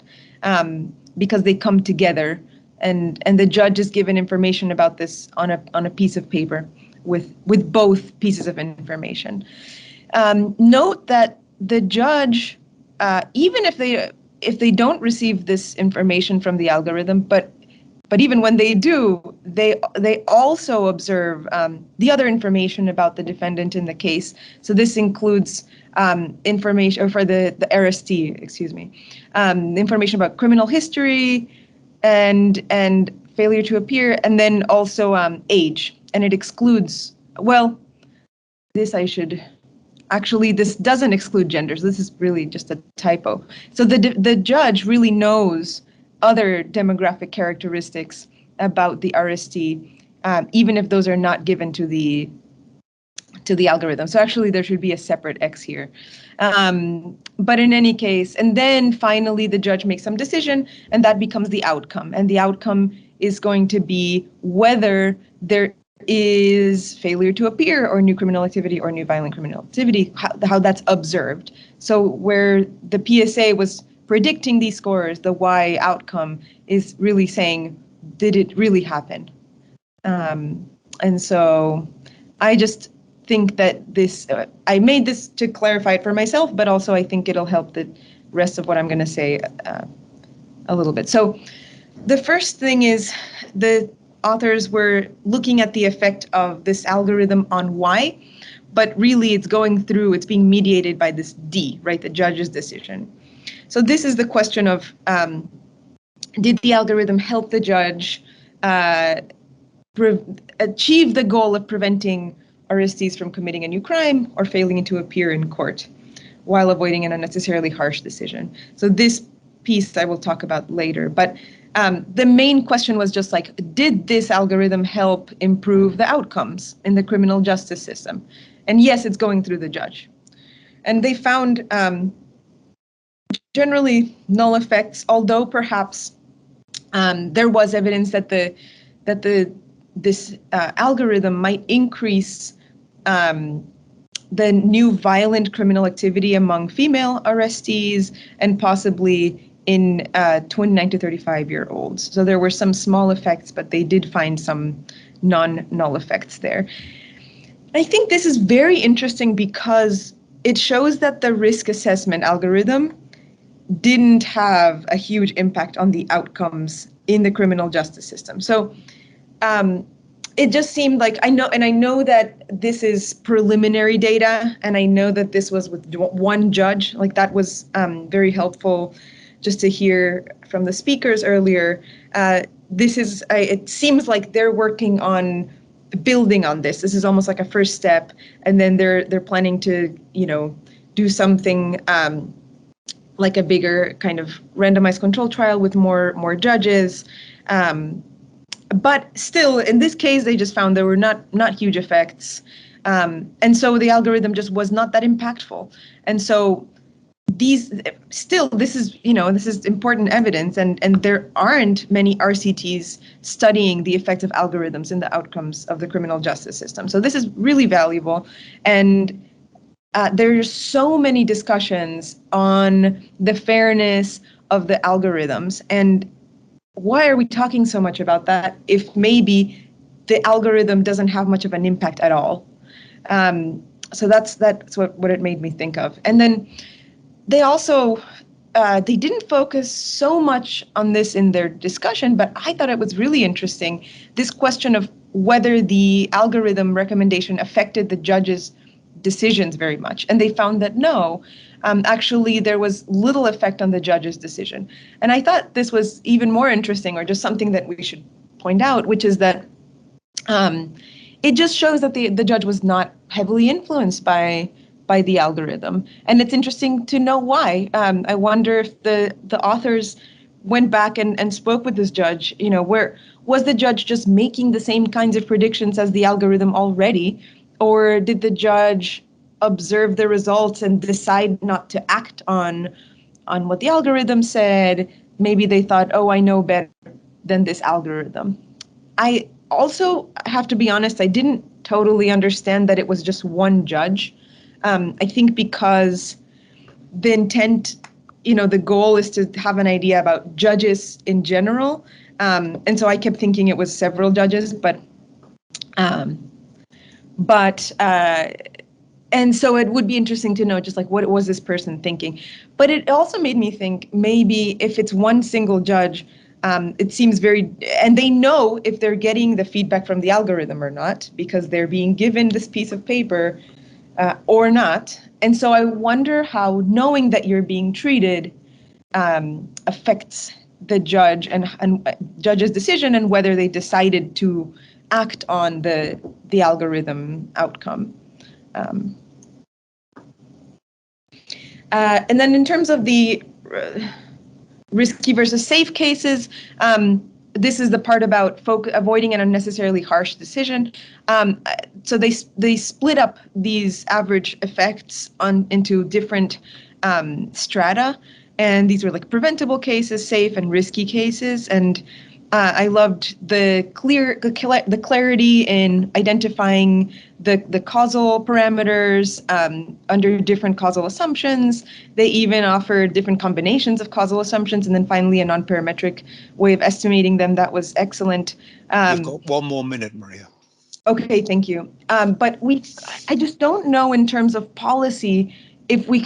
because they come together. And the judge is given information about this on a piece of paper with both pieces of information. Note that the judge, even if they don't receive this information from the algorithm, but even when they do, they also observe the other information about the defendant in the case. So this includes information for the RST, excuse me, information about criminal history and failure to appear, and then also age. And it excludes, well, this doesn't exclude genders. This is really just a typo. So the judge really knows other demographic characteristics about the RST, even if those are not given to the algorithm. So actually there should be a separate X here. But in any case, and then finally the judge makes some decision, and that becomes the outcome. And the outcome is going to be whether there is failure to appear or new criminal activity or new violent criminal activity, how that's observed. So where the PSA was predicting these scores, the Y outcome is really saying, did it really happen? And so I just think that this, I made this to clarify it for myself, but also I think it'll help the rest of what I'm going to say a little bit. So the first thing is the authors were looking at the effect of this algorithm on Y, but really it's going through, it's being mediated by this D, right, the judge's decision. So this is the question of, did the algorithm help the judge achieve the goal of preventing arrestees from committing a new crime or failing to appear in court while avoiding an unnecessarily harsh decision? So this piece I will talk about later, but the main question was just like, did this algorithm help improve the outcomes in the criminal justice system? And yes, it's going through the judge. And they found generally null effects, although perhaps there was evidence that this algorithm might increase the new violent criminal activity among female arrestees and possibly in 29 to 35-year-olds. So there were some small effects, but they did find some non-null effects there. I think this is very interesting because it shows that the risk assessment algorithm didn't have a huge impact on the outcomes in the criminal justice system. So it just seemed like, I know that this is preliminary data, and I know that this was with one judge, like that was very helpful just to hear from the speakers earlier. This is, it seems like they're working on building on this. This is almost like a first step, and then they're planning to, do something like a bigger kind of randomized control trial with more judges. But still, in this case, they just found there were not huge effects. And so the algorithm just was not that impactful. And so this is important evidence, and there aren't many RCTs studying the effects of algorithms in the outcomes of the criminal justice system. So this is really valuable. And there's so many discussions on the fairness of the algorithms. And why are we talking so much about that if maybe the algorithm doesn't have much of an impact at all? So that's what it made me think of. And then they also they didn't focus so much on this in their discussion, but I thought it was really interesting, this question of whether the algorithm recommendation affected the judge's decisions very much. And they found that no, actually there was little effect on the judge's decision. And I thought this was even more interesting, or just something that we should point out, which is that it just shows that the judge was not heavily influenced by the algorithm. And it's interesting to know why. I wonder if the authors went back and spoke with this judge, where was the judge just making the same kinds of predictions as the algorithm already, or did the judge observe the results and decide not to act on what the algorithm said? Maybe they thought, oh, I know better than this algorithm. I also have to be honest, I didn't totally understand that it was just one judge. I think because the intent, the goal is to have an idea about judges in general. And so I kept thinking it was several judges, and so it would be interesting to know just like what was this person thinking. But it also made me think maybe if it's one single judge, it seems and they know if they're getting the feedback from the algorithm or not, because they're being given this piece of paper or not. And so I wonder how knowing that you're being treated affects the judge and judge's decision, and whether they decided to act on the algorithm outcome. And then in terms of the risky versus safe cases, this is the part about avoiding an unnecessarily harsh decision. So they split up these average effects into different strata, and these were like preventable cases, safe, and risky cases. And I loved the clarity in identifying the causal parameters under different causal assumptions. They even offered different combinations of causal assumptions, and then finally a non-parametric way of estimating them. That was excellent. You've got 1 more minute, Maria. Okay, thank you. But I just don't know in terms of policy if we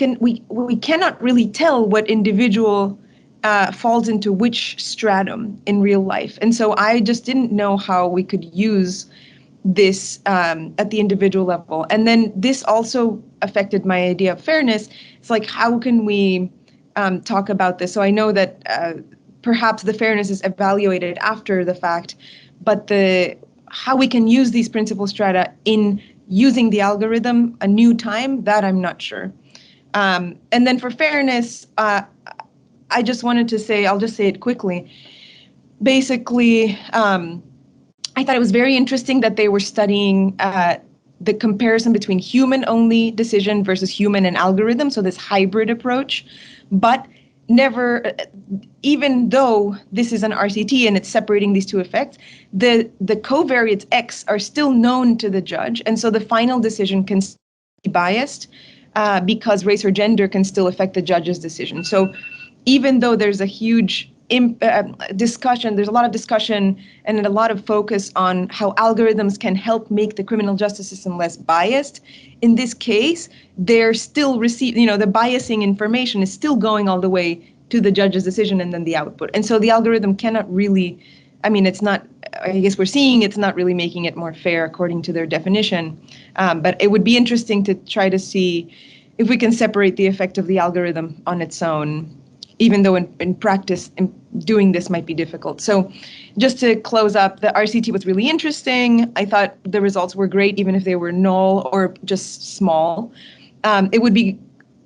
cannot really tell what individual falls into which stratum in real life. And so I just didn't know how we could use this at the individual level. And then this also affected my idea of fairness. It's like, how can we talk about this? So I know that perhaps the fairness is evaluated after the fact, but how we can use these principal strata in using the algorithm a new time, that I'm not sure. And then for fairness, I just wanted to say, I'll just say it quickly. Basically, I thought it was very interesting that they were studying the comparison between human-only decision versus human and algorithm, so this hybrid approach. But never, even though this is an RCT and it's separating these two effects, the covariates X are still known to the judge, and so the final decision can be biased because race or gender can still affect the judge's decision. So even though there's a huge discussion, there's a lot of discussion and a lot of focus on how algorithms can help make the criminal justice system less biased. In this case, they're still the biasing information is still going all the way to the judge's decision and then the output. And so the algorithm cannot really, it's not, I guess we're seeing it's not really making it more fair according to their definition. But it would be interesting to try to see if we can separate the effect of the algorithm on its own, even though in practice, doing this might be difficult. So just to close up, the RCT was really interesting. I thought the results were great, even if they were null or just small. It would be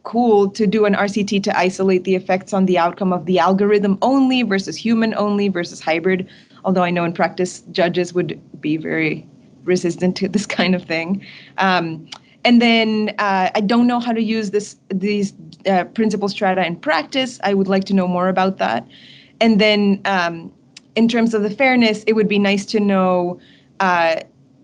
cool to do an RCT to isolate the effects on the outcome of the algorithm only versus human only versus hybrid, although I know in practice, judges would be very resistant to this kind of thing. And then I don't know how to use these principal strata in practice. I would like to know more about that. And then in terms of the fairness, it would be nice to know,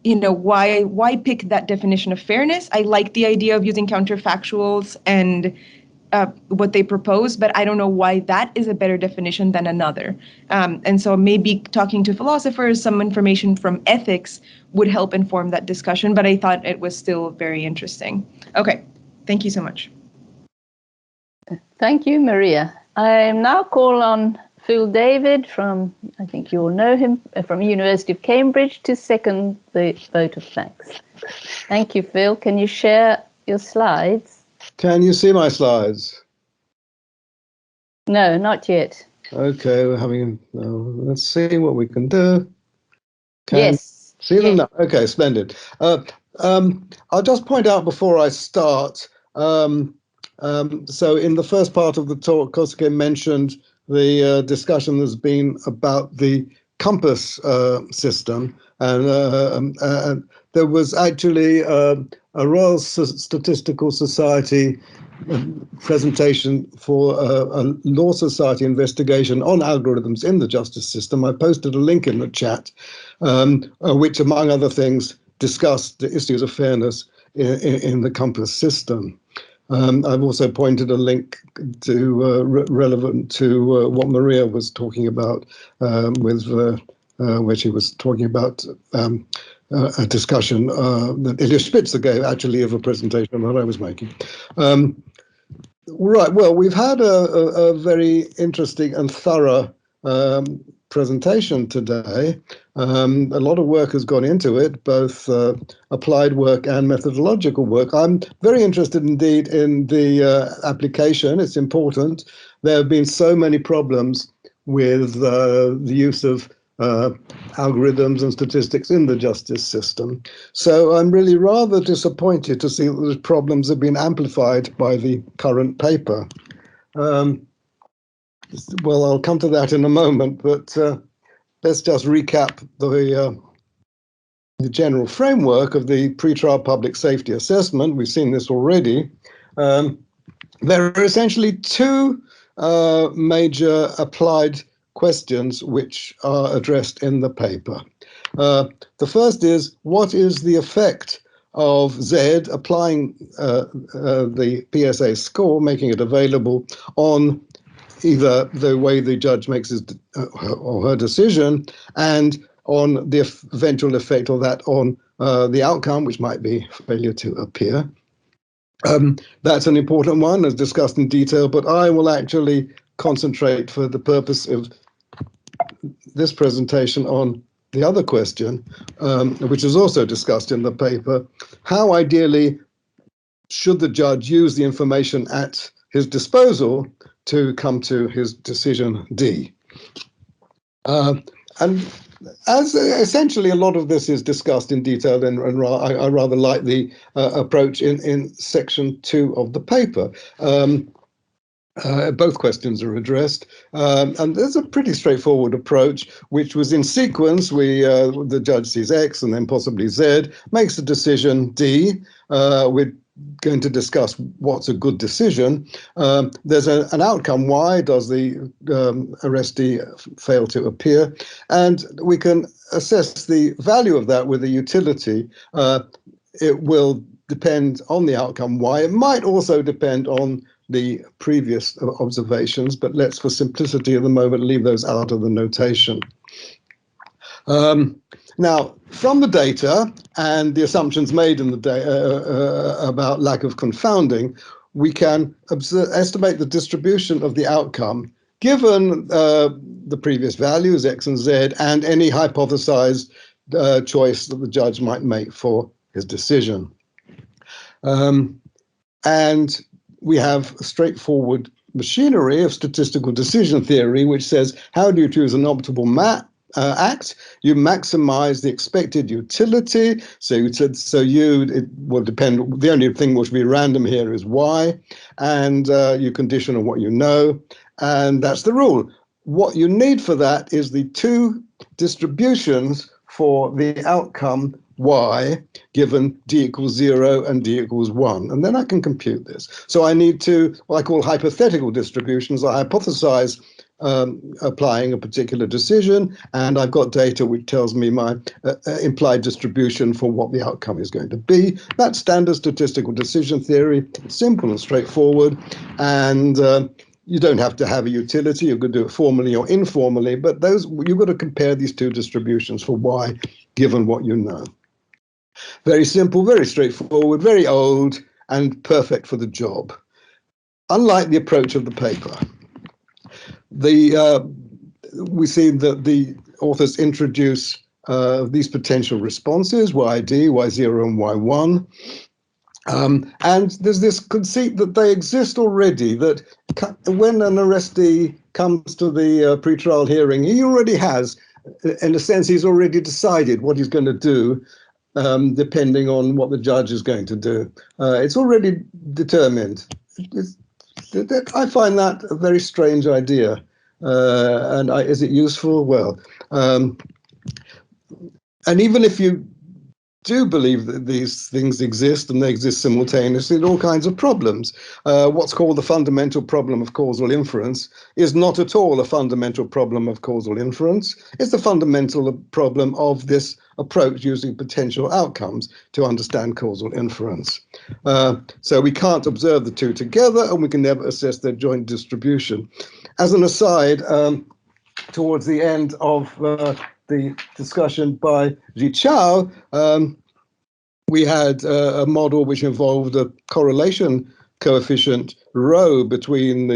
why pick that definition of fairness? I like the idea of using counterfactuals and what they propose, but I don't know why that is a better definition than another. And so maybe talking to philosophers, some information from ethics would help inform that discussion, but I thought it was still very interesting. Okay, thank you so much. Thank you, Maria. I now call on Phil David from, I think you all know him, from University of Cambridge to second the vote of thanks. Thank you, Phil. Can you share your slides? Can you see my slides? No, not yet. Okay, we're having, let's see what we can do. Yes. See them now? Okay, splendid. I'll just point out before I start, so in the first part of the talk, Kosuke mentioned the discussion there's been about the compass system, and there was actually a Royal Statistical Society presentation for a Law Society investigation on algorithms in the justice system. I posted a link in the chat, which, among other things, discussed the issues of fairness in the compass system. I've also pointed a link to relevant to what Maria was talking about where she was talking about a discussion that Ilya Spitzer gave, actually, of a presentation that I was making. Right, well, we've had a very interesting and thorough presentation today. A lot of work has gone into it, both applied work and methodological work. I'm very interested indeed in the application. It's important. There have been so many problems with the use of algorithms and statistics in the justice system. So I'm really rather disappointed to see that those problems have been amplified by the current paper. Well, I'll come to that in a moment, but let's just recap the general framework of the pretrial public safety assessment. We've seen this already. There are essentially two major applied questions which are addressed in the paper. The first is, what is the effect of Z applying the PSA score, making it available, on either the way the judge makes his or her decision, and on the eventual effect of that on the outcome, which might be failure to appear. That's an important one, as discussed in detail, but I will actually concentrate for the purpose of this presentation on the other question, which is also discussed in the paper. How ideally should the judge use the information at his disposal to come to his decision D? And as essentially a lot of this is discussed in detail, and I rather like the approach in section 2 of the paper. Both questions are addressed, and there's a pretty straightforward approach, which was in sequence. The judge sees X and then possibly Z, makes a decision D. We're going to discuss what's a good decision. There's an outcome Y. Does the arrestee fail to appear? And we can assess the value of that with a utility. It will depend on the outcome Y. It might also depend on the previous observations, but let's, for simplicity at the moment, leave those out of the notation. Now, from the data and the assumptions made in the data about lack of confounding, we can estimate the distribution of the outcome given the previous values, X and Z, and any hypothesized choice that the judge might make for his decision. And we have a straightforward machinery of statistical decision theory, which says, how do you choose an optimal act? You maximize the expected utility. So it will depend. The only thing which will be random here is Y, and you condition on what you know, and that's the rule. What you need for that is the two distributions for the outcome Y, given D equals 0 and D equals 1. And then I can compute this. So I need to, what I call hypothetical distributions. I hypothesize applying a particular decision, and I've got data which tells me my implied distribution for what the outcome is going to be. That's standard statistical decision theory, simple and straightforward. And you don't have to have a utility. You could do it formally or informally, but you've got to compare these two distributions for Y, given what you know. Very simple, very straightforward, very old, and perfect for the job. Unlike the approach of the paper. we see that the authors introduce these potential responses, YD, Y0, and Y1. And there's this conceit that they exist already, that when an arrestee comes to the pretrial hearing, he already has, in a sense, he's already decided what he's going to do, depending on what the judge is going to do. It's already determined. I find that a very strange idea. And is it useful? Well, and even if you do believe that these things exist and they exist simultaneously, all kinds of problems. What's called the fundamental problem of causal inference is not at all a fundamental problem of causal inference. It's the fundamental problem of this approach using potential outcomes to understand causal inference. So we can't observe the two together, and we can never assess their joint distribution. As an aside, towards the end of the discussion by Ji Chao, we had a model which involved a correlation coefficient rho between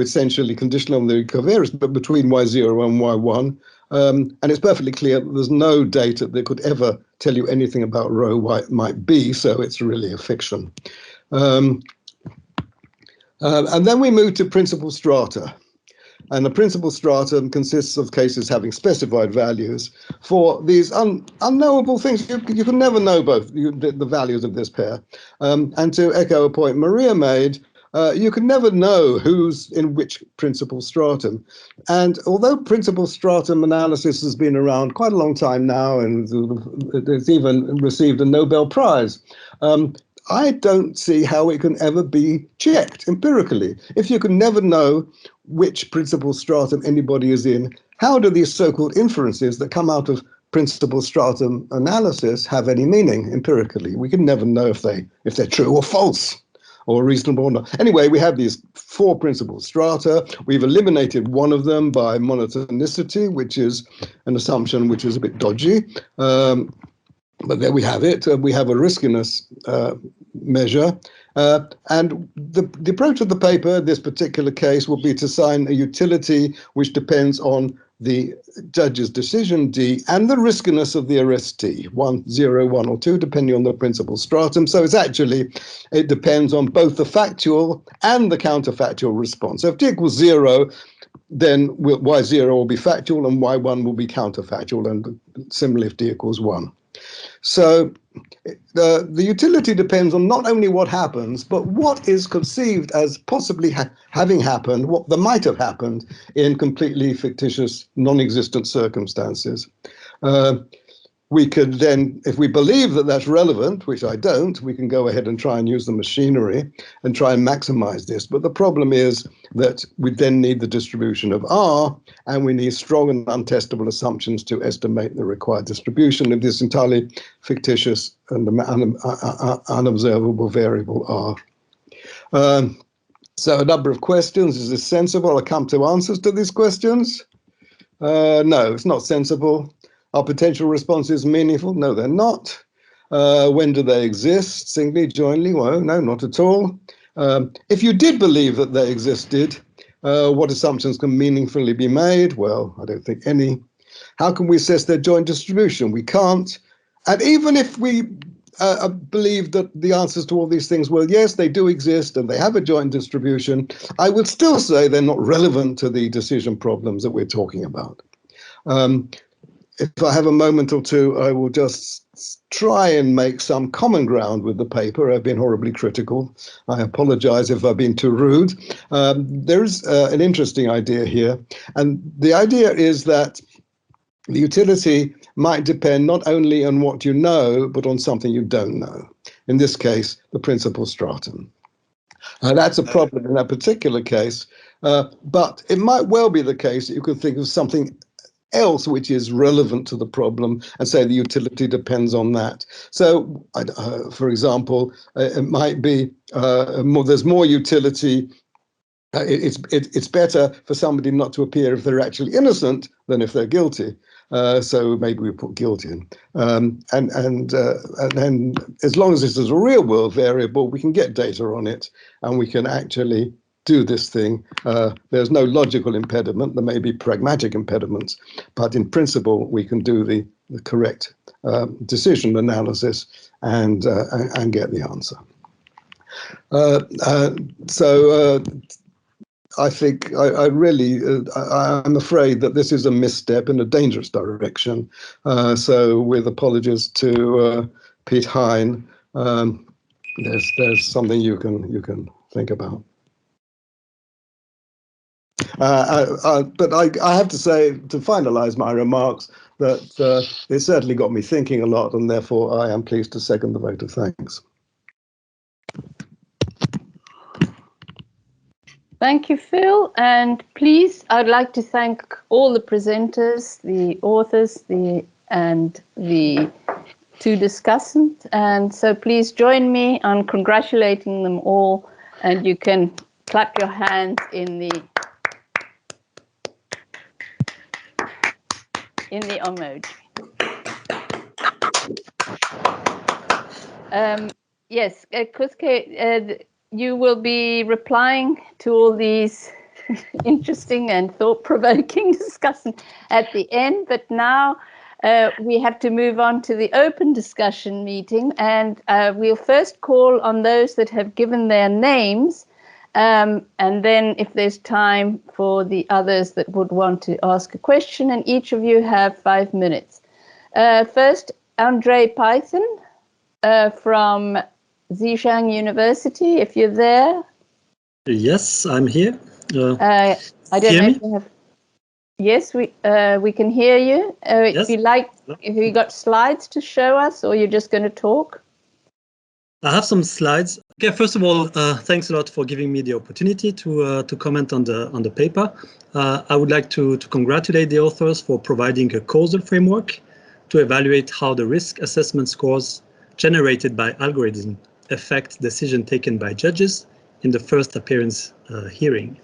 essentially conditional on the covariance, but between Y0 and Y1. And it's perfectly clear that there's no data that could ever tell you anything about rho might be, so it's really a fiction. And then we move to principal strata. And the principal stratum consists of cases having specified values for these unknowable things. You can never know both the values of this pair. And to echo a point Maria made, you can never know who's in which principal stratum. And although principal stratum analysis has been around quite a long time now, and it's even received a Nobel Prize, I don't see how it can ever be checked empirically. If you can never know which principal stratum anybody is in, how do these so-called inferences that come out of principal stratum analysis have any meaning empirically? We can never know if they're true or false or reasonable or not. Anyway, we have these 4 principal strata. We've eliminated one of them by monotonicity, which is an assumption which is a bit dodgy. But there we have it. We have a riskiness measure. And the approach of the paper, this particular case, will be to assign a utility which depends on the judge's decision D and the riskiness of the arrestee, 1, 0, 1, or 2, depending on the principal stratum. So it depends on both the factual and the counterfactual response. So if T equals 0, then Y0 will be factual and Y1 will be counterfactual, and similarly if D equals 1. So the utility depends on not only what happens, but what is conceived as possibly having happened, what that might have happened in completely fictitious, non-existent circumstances. We could then, if we believe that that's relevant, which I don't, we can go ahead and try and use the machinery and try and maximize this. But the problem is that we then need the distribution of R, and we need strong and untestable assumptions to estimate the required distribution of this entirely fictitious and unobservable variable R. So a number of questions. Is this sensible? I'll come to answers to these questions. No, it's not sensible. Are potential responses meaningful? No, they're not. When do they exist? Singly, jointly? Well, no, not at all. If you did believe that they existed, what assumptions can meaningfully be made? Well, I don't think any. How can we assess their joint distribution? We can't. And even if we believe that the answers to all these things, well, yes, they do exist and they have a joint distribution, I would still say they're not relevant to the decision problems that we're talking about. If I have a moment or two, I will just try and make some common ground with the paper. I've been horribly critical. I apologize if I've been too rude. There's an interesting idea here. And the idea is that the utility might depend not only on what you know, but on something you don't know. In this case, the principal stratum. That's a problem in that particular case. But it might well be the case that you could think of something else which is relevant to the problem and say the utility depends on that. So, for example, it might be there's more utility. It's better for somebody not to appear if they're actually innocent than if they're guilty. So maybe we put guilty in. And then as long as this is a real world variable, we can get data on it and we can actually do this thing. There's no logical impediment. There may be pragmatic impediments, but in principle, we can do the correct decision analysis and get the answer. So I think I'm afraid that this is a misstep in a dangerous direction. So with apologies to Pete Hine, there's something you can think about. But I have to say, to finalize my remarks, that it certainly got me thinking a lot, and therefore I am pleased to second the vote of thanks. Thank you, Phil. And please, I'd like to thank all the presenters, the authors, and the two discussants. And so please join me on congratulating them all. And you can clap your hands in the emoji. Yes, Kuske, you will be replying to all these interesting and thought-provoking discussion at the end, but now we have to move on to the open discussion meeting, and we'll first call on those that have given their names, and then if there's time for the others that would want to ask a question, and each of you have 5 minutes. First, Andre Python from Zhejiang University, if you're there. Yes, I'm here. I don't know if you have. Yes, we can hear you. Yes. If you got slides to show us, or you're just going to talk? I have some slides. Okay, first of all, thanks a lot for giving me the opportunity to comment on the paper. I would like to congratulate the authors for providing a causal framework to evaluate how the risk assessment scores generated by algorithm affect decision taken by judges in the first appearance hearing.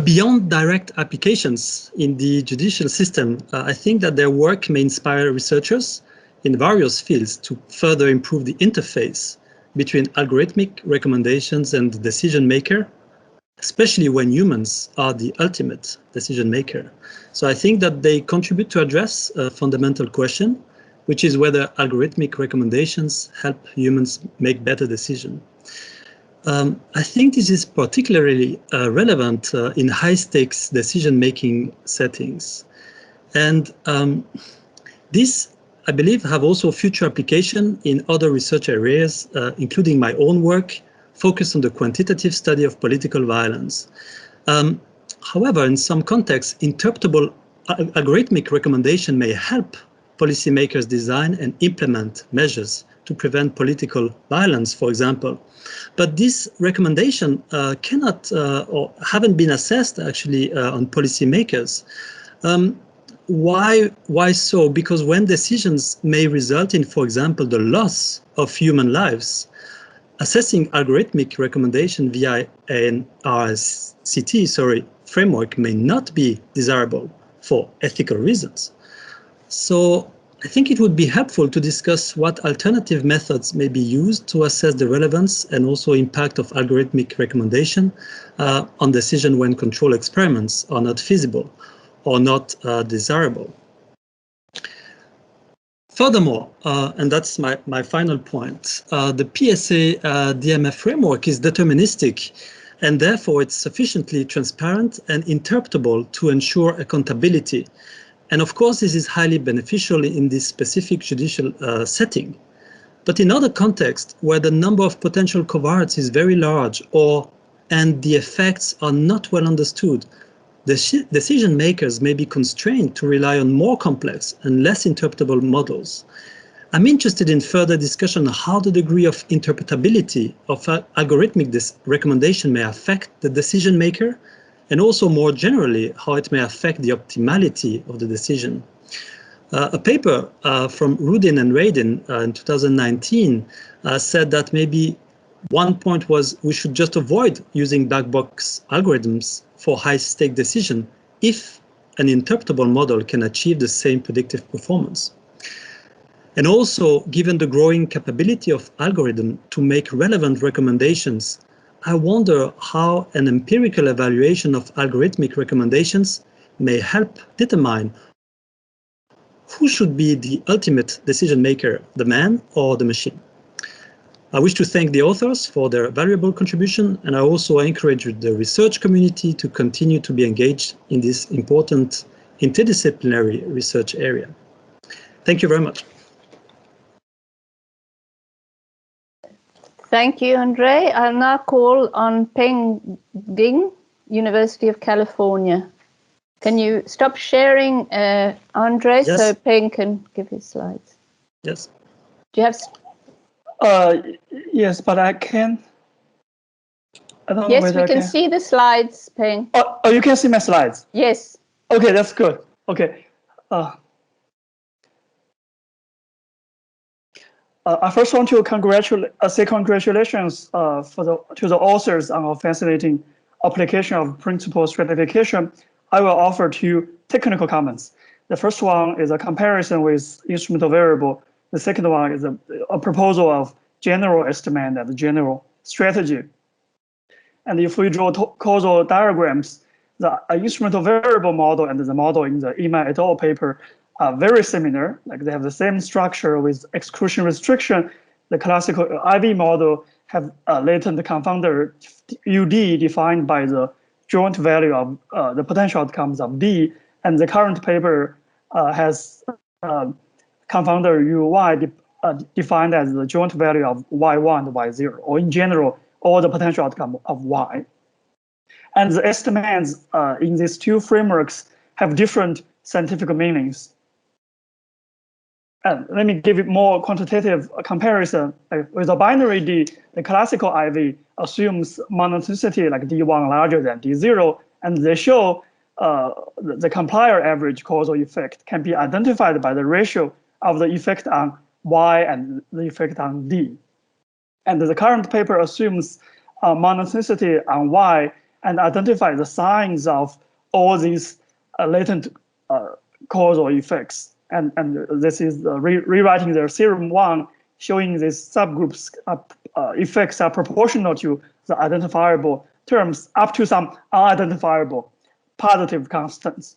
Beyond direct applications in the judicial system, I think that their work may inspire researchers in various fields to further improve the interface between algorithmic recommendations and the decision maker, especially when humans are the ultimate decision maker. So I think that they contribute to address a fundamental question, which is whether algorithmic recommendations help humans make better decisions. I think this is particularly relevant in high-stakes decision-making settings. And this, I believe, have also future application in other research areas, including my own work, focused on the quantitative study of political violence. However, in some contexts, interpretable algorithmic recommendation may help policymakers design and implement measures to prevent political violence, for example. But this recommendation cannot or haven't been assessed actually on policymakers. Why so? Because when decisions may result in, for example, the loss of human lives, assessing algorithmic recommendation via an RCT framework may not be desirable for ethical reasons. So I think it would be helpful to discuss what alternative methods may be used to assess the relevance and also impact of algorithmic recommendation on decision when control experiments are not feasible or not desirable. Furthermore, and that's my final point, the PSA DMF framework is deterministic, and therefore it's sufficiently transparent and interpretable to ensure accountability. And of course, this is highly beneficial in this specific judicial setting. But in other contexts, where the number of potential coverts is very large and the effects are not well understood, the decision makers may be constrained to rely on more complex and less interpretable models. I'm interested in further discussion on how the degree of interpretability of algorithmic recommendation may affect the decision maker, and also more generally, how it may affect the optimality of the decision. A paper from Rudin and Radin in 2019 said that maybe one point was we should just avoid using black box algorithms for high-stake decision if an interpretable model can achieve the same predictive performance. And also, given the growing capability of algorithm to make relevant recommendations I wonder how an empirical evaluation of algorithmic recommendations may help determine who should be the ultimate decision maker, the man or the machine. I wish to thank the authors for their valuable contribution, and I also encourage the research community to continue to be engaged in this important interdisciplinary research area. Thank you very much. Thank you, Andre. I'll now call on Peng Ding, University of California. Can you stop sharing, Andre, Yes. so Peng can give his slides? Yes. Do you have? Yes, but I can. I don't know Yes, whether we I can see the slides, Peng. Oh, you can see my slides. Yes. Okay, that's good. Okay. I first want to say congratulations to the authors on a fascinating application of principal stratification. I will offer two technical comments. The first one is a comparison with instrumental variable. The second one is a proposal of general estimate and general strategy. And if we draw causal diagrams, the instrumental variable model and the model in the Imai et al. Paper are very similar. Like they have the same structure with exclusion restriction. The classical IV model have a latent confounder UD defined by the joint value of the potential outcomes of D. And the current paper has confounder UY defined as the joint value of Y1 and Y0, or in general, all the potential outcome of Y. And the estimates in these two frameworks have different scientific meanings. And let me give it more quantitative comparison. With a binary D, the classical IV assumes monotonicity like D1 larger than D0, and they show the compiler average causal effect can be identified by the ratio of the effect on Y and the effect on D. And the current paper assumes monotonicity on Y and identifies the signs of all these latent causal effects. And this is rewriting their theorem 1, showing these subgroups effects are proportional to the identifiable terms up to some unidentifiable positive constants.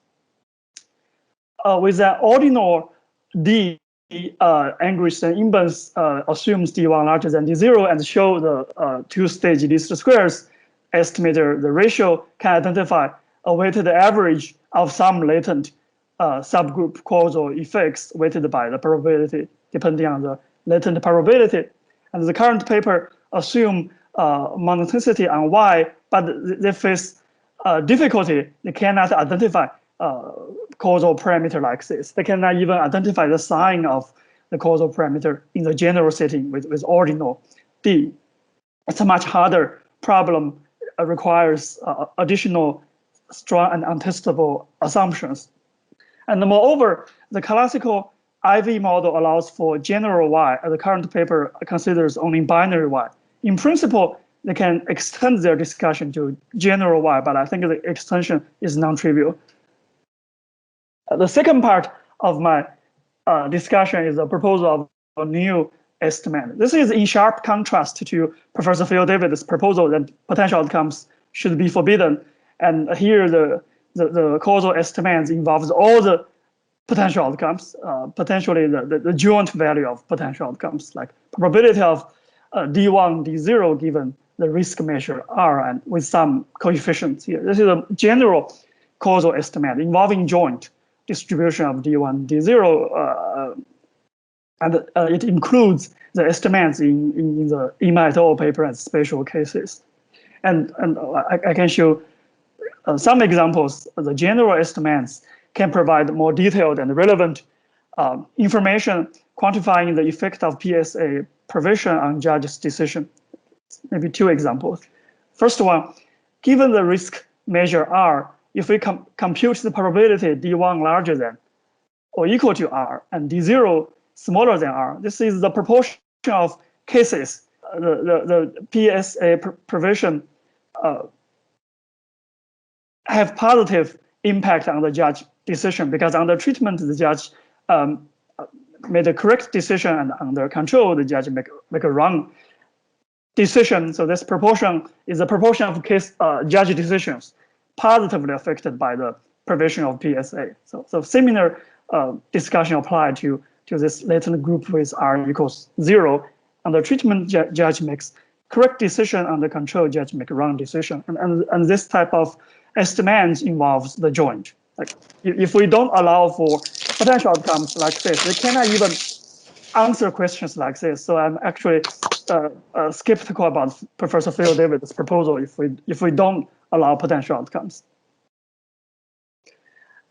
With an ordinal D, Angriston imbalance assumes D1 larger than D0 and show the two-stage least squares estimator. The ratio can identify a weighted average of some latent subgroup causal effects weighted by the probability, depending on the latent probability. And the current paper assume monotonicity on Y, but they face difficulty. They cannot identify causal parameter like this. They cannot even identify the sign of the causal parameter in the general setting with ordinal D. It's a much harder problem, requires additional strong and untestable assumptions. And moreover, the classical IV model allows for general Y. The current paper considers only binary Y. In principle, they can extend their discussion to general Y, but I think the extension is non-trivial. The second part of my discussion is a proposal of a new estimate. This is in sharp contrast to Professor Phil David's proposal that potential outcomes should be forbidden. And here the causal estimates involves all the potential outcomes, potentially the joint value of potential outcomes, like probability of D1, D0 given the risk measure R and with some coefficients here. This is a general causal estimate involving joint distribution of D1, D0, and it includes the estimates in the Imai et al. Paper as special cases. And I can show some examples. The general estimates can provide more detailed and relevant information quantifying the effect of PSA provision on judge's decision. Maybe two examples. First one, given the risk measure R, if we compute the probability D1 larger than or equal to R and D0 smaller than R, this is the proportion of cases. The PSA provision have positive impact on the judge decision because under treatment, the judge made a correct decision, and under control, the judge make a wrong decision, so this proportion is a proportion of case judge decisions positively affected by the provision of PSA. So similar discussion applied to this latent group with R equals 0, and the treatment judge makes correct decision and the control judge make wrong decision. And this type of estimate involves the joint. Like if we don't allow for potential outcomes like this, we cannot even answer questions like this. So I'm actually skeptical about Professor Phil David's proposal if we don't allow potential outcomes.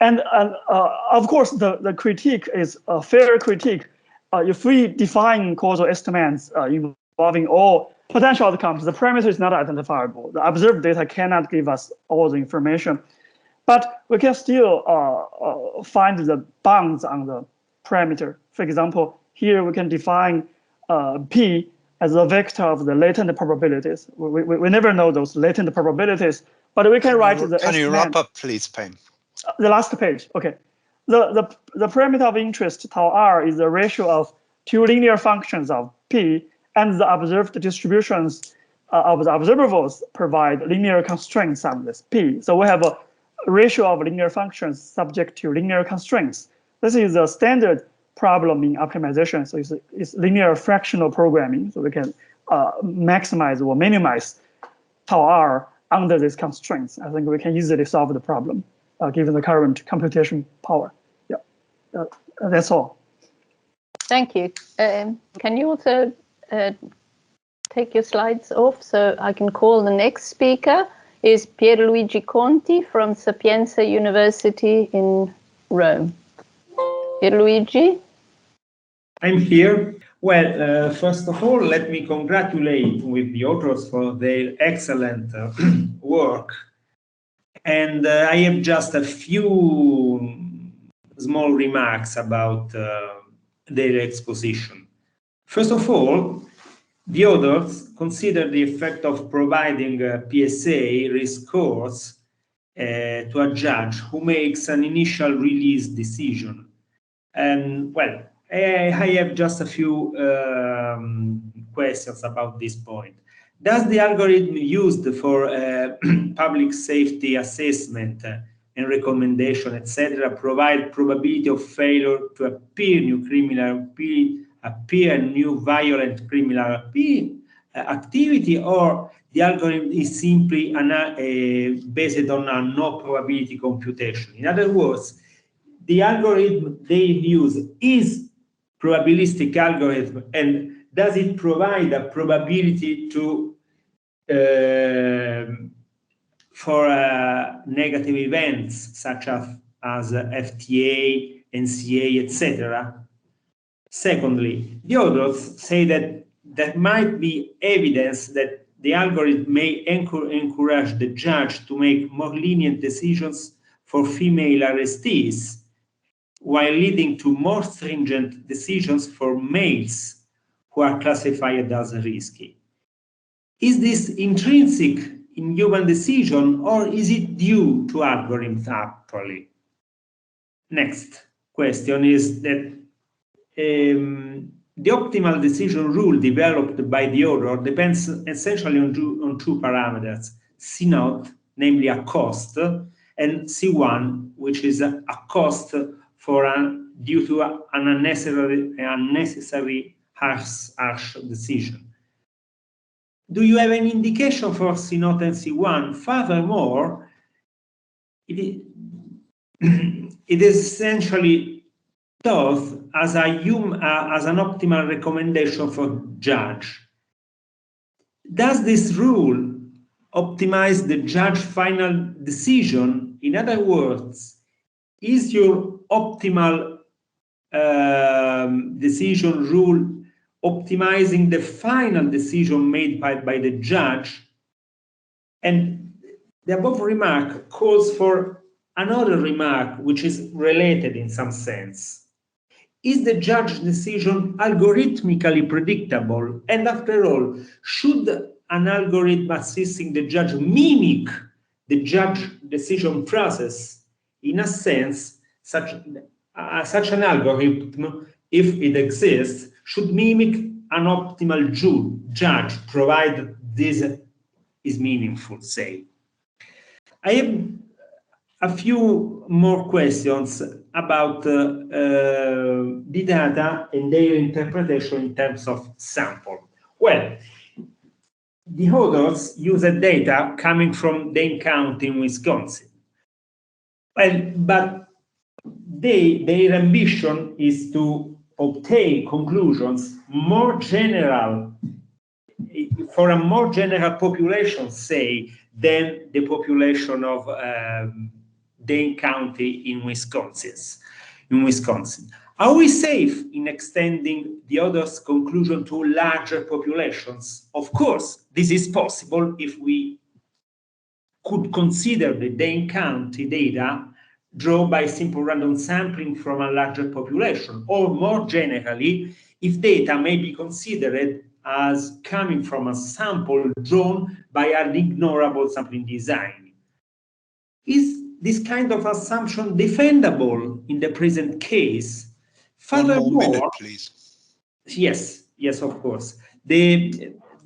And of course, the critique is a fair critique. If we define causal estimates involving all potential outcomes, the parameter is not identifiable. The observed data cannot give us all the information, but we can still find the bounds on the parameter. For example, here we can define P as a vector of the latent probabilities. We never know those latent probabilities, but we can write the estimate. Can you wrap up, please, Payne? The last page, okay. The parameter of interest, tau R, is the ratio of two linear functions of P, and the observed distributions of the observables provide linear constraints on this P. So we have a ratio of linear functions subject to linear constraints. This is a standard problem in optimization. So it's linear fractional programming. So we can maximize or minimize tau R under these constraints. I think we can easily solve the problem given the current computation power. Yeah, that's all. Thank you. Can you also take your slides off so I can call the next speaker? Is Pierluigi Conti from Sapienza University in Rome. Pierluigi? I'm here. Well, first of all, let me congratulate with the authors for their excellent work. And I have just a few small remarks about their exposition. First of all, the authors consider the effect of providing PSA risk scores to a judge who makes an initial release decision. And well, I have just a few questions about this point. Does the algorithm used for public safety assessment and recommendation, etc., provide probability of failure to appear new criminal, appear new violent criminal activity, or the algorithm is simply based on a no probability computation? In other words, the algorithm they use is probabilistic algorithm, and does it provide a probability to for negative events such as FTA, NCA, etc.? Secondly, the authors say that there might be evidence that the algorithm may encourage the judge to make more lenient decisions for female arrestees, while leading to more stringent decisions for males who are classified as risky. Is this intrinsic in human decision, or is it due to algorithms actually? Next question is that the optimal decision rule developed by the author depends essentially on two parameters: C0, namely a cost, and C1, which is a cost due to an unnecessary harsh decision. Do you have an indication for C0 and C1? Furthermore, it is essentially thought as an optimal recommendation for judge. Does this rule optimize the judge's final decision? In other words, is your optimal decision rule optimizing the final decision made by the judge? And the above remark calls for another remark which is related in some sense. Is the judge's decision algorithmically predictable? And after all, should an algorithm assisting the judge mimic the judge decision process? In a sense, such an algorithm, if it exists, should mimic an optimal judge, provided this is meaningful, say. I have a few more questions about the data and their interpretation in terms of sample. Well, the authors use data coming from Dane County in Wisconsin. Well, but their ambition is to obtain conclusions more general, for a more general population, say, than the population of Dane County in Wisconsin. Are we safe in extending the author's conclusion to larger populations? Of course, this is possible if we could consider the Dane County data drawn by simple random sampling from a larger population, or more generally, if data may be considered as coming from a sample drawn by an ignorable sampling design. Is this kind of assumption defendable in the present case? Furthermore, 1 more minute, please. Yes, of course. This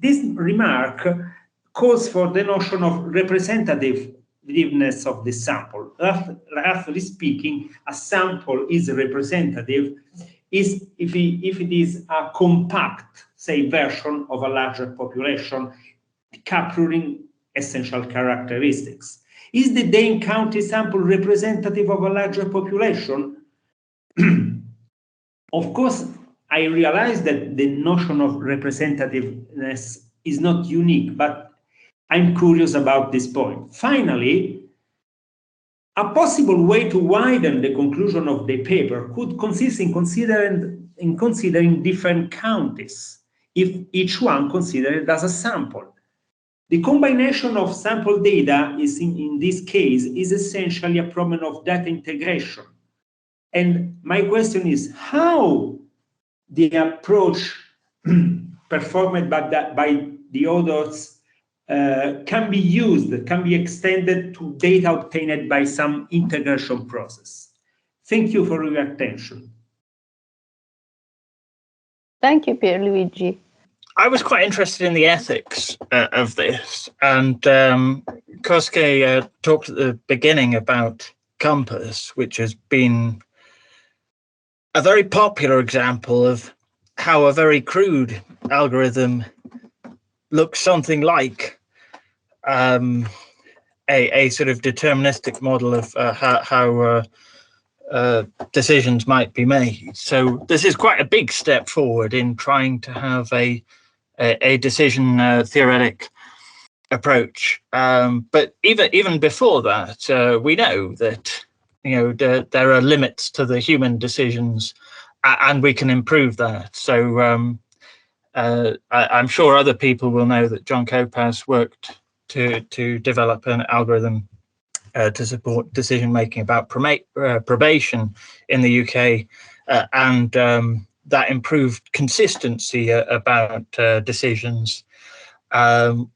remark calls for the notion of representativeness of the sample. Roughly speaking, a sample is representative if it is a compact, say, version of a larger population, capturing essential characteristics. Is the Dane County sample representative of a larger population? Of course, I realize that the notion of representativeness is not unique, but I'm curious about this point. Finally, a possible way to widen the conclusion of the paper could consist in considering different counties, if each one considered as a sample. The combination of sample data is, in this case, is essentially a problem of data integration. And my question is how the approach performed by the authors can be used, can be extended to data obtained by some integration process. Thank you for your attention. Thank you, Pierluigi. I was quite interested in the ethics of this, and Kosuke talked at the beginning about Compass, which has been a very popular example of how a very crude algorithm looks something like a sort of deterministic model of how decisions might be made. So this is quite a big step forward in trying to have a decision theoretic approach. But even before that, we know that there are limits to the human decisions, and we can improve that. So I'm sure other people will know that John Kopas worked to develop an algorithm to support decision making about probation in the UK, and that improved consistency about decisions,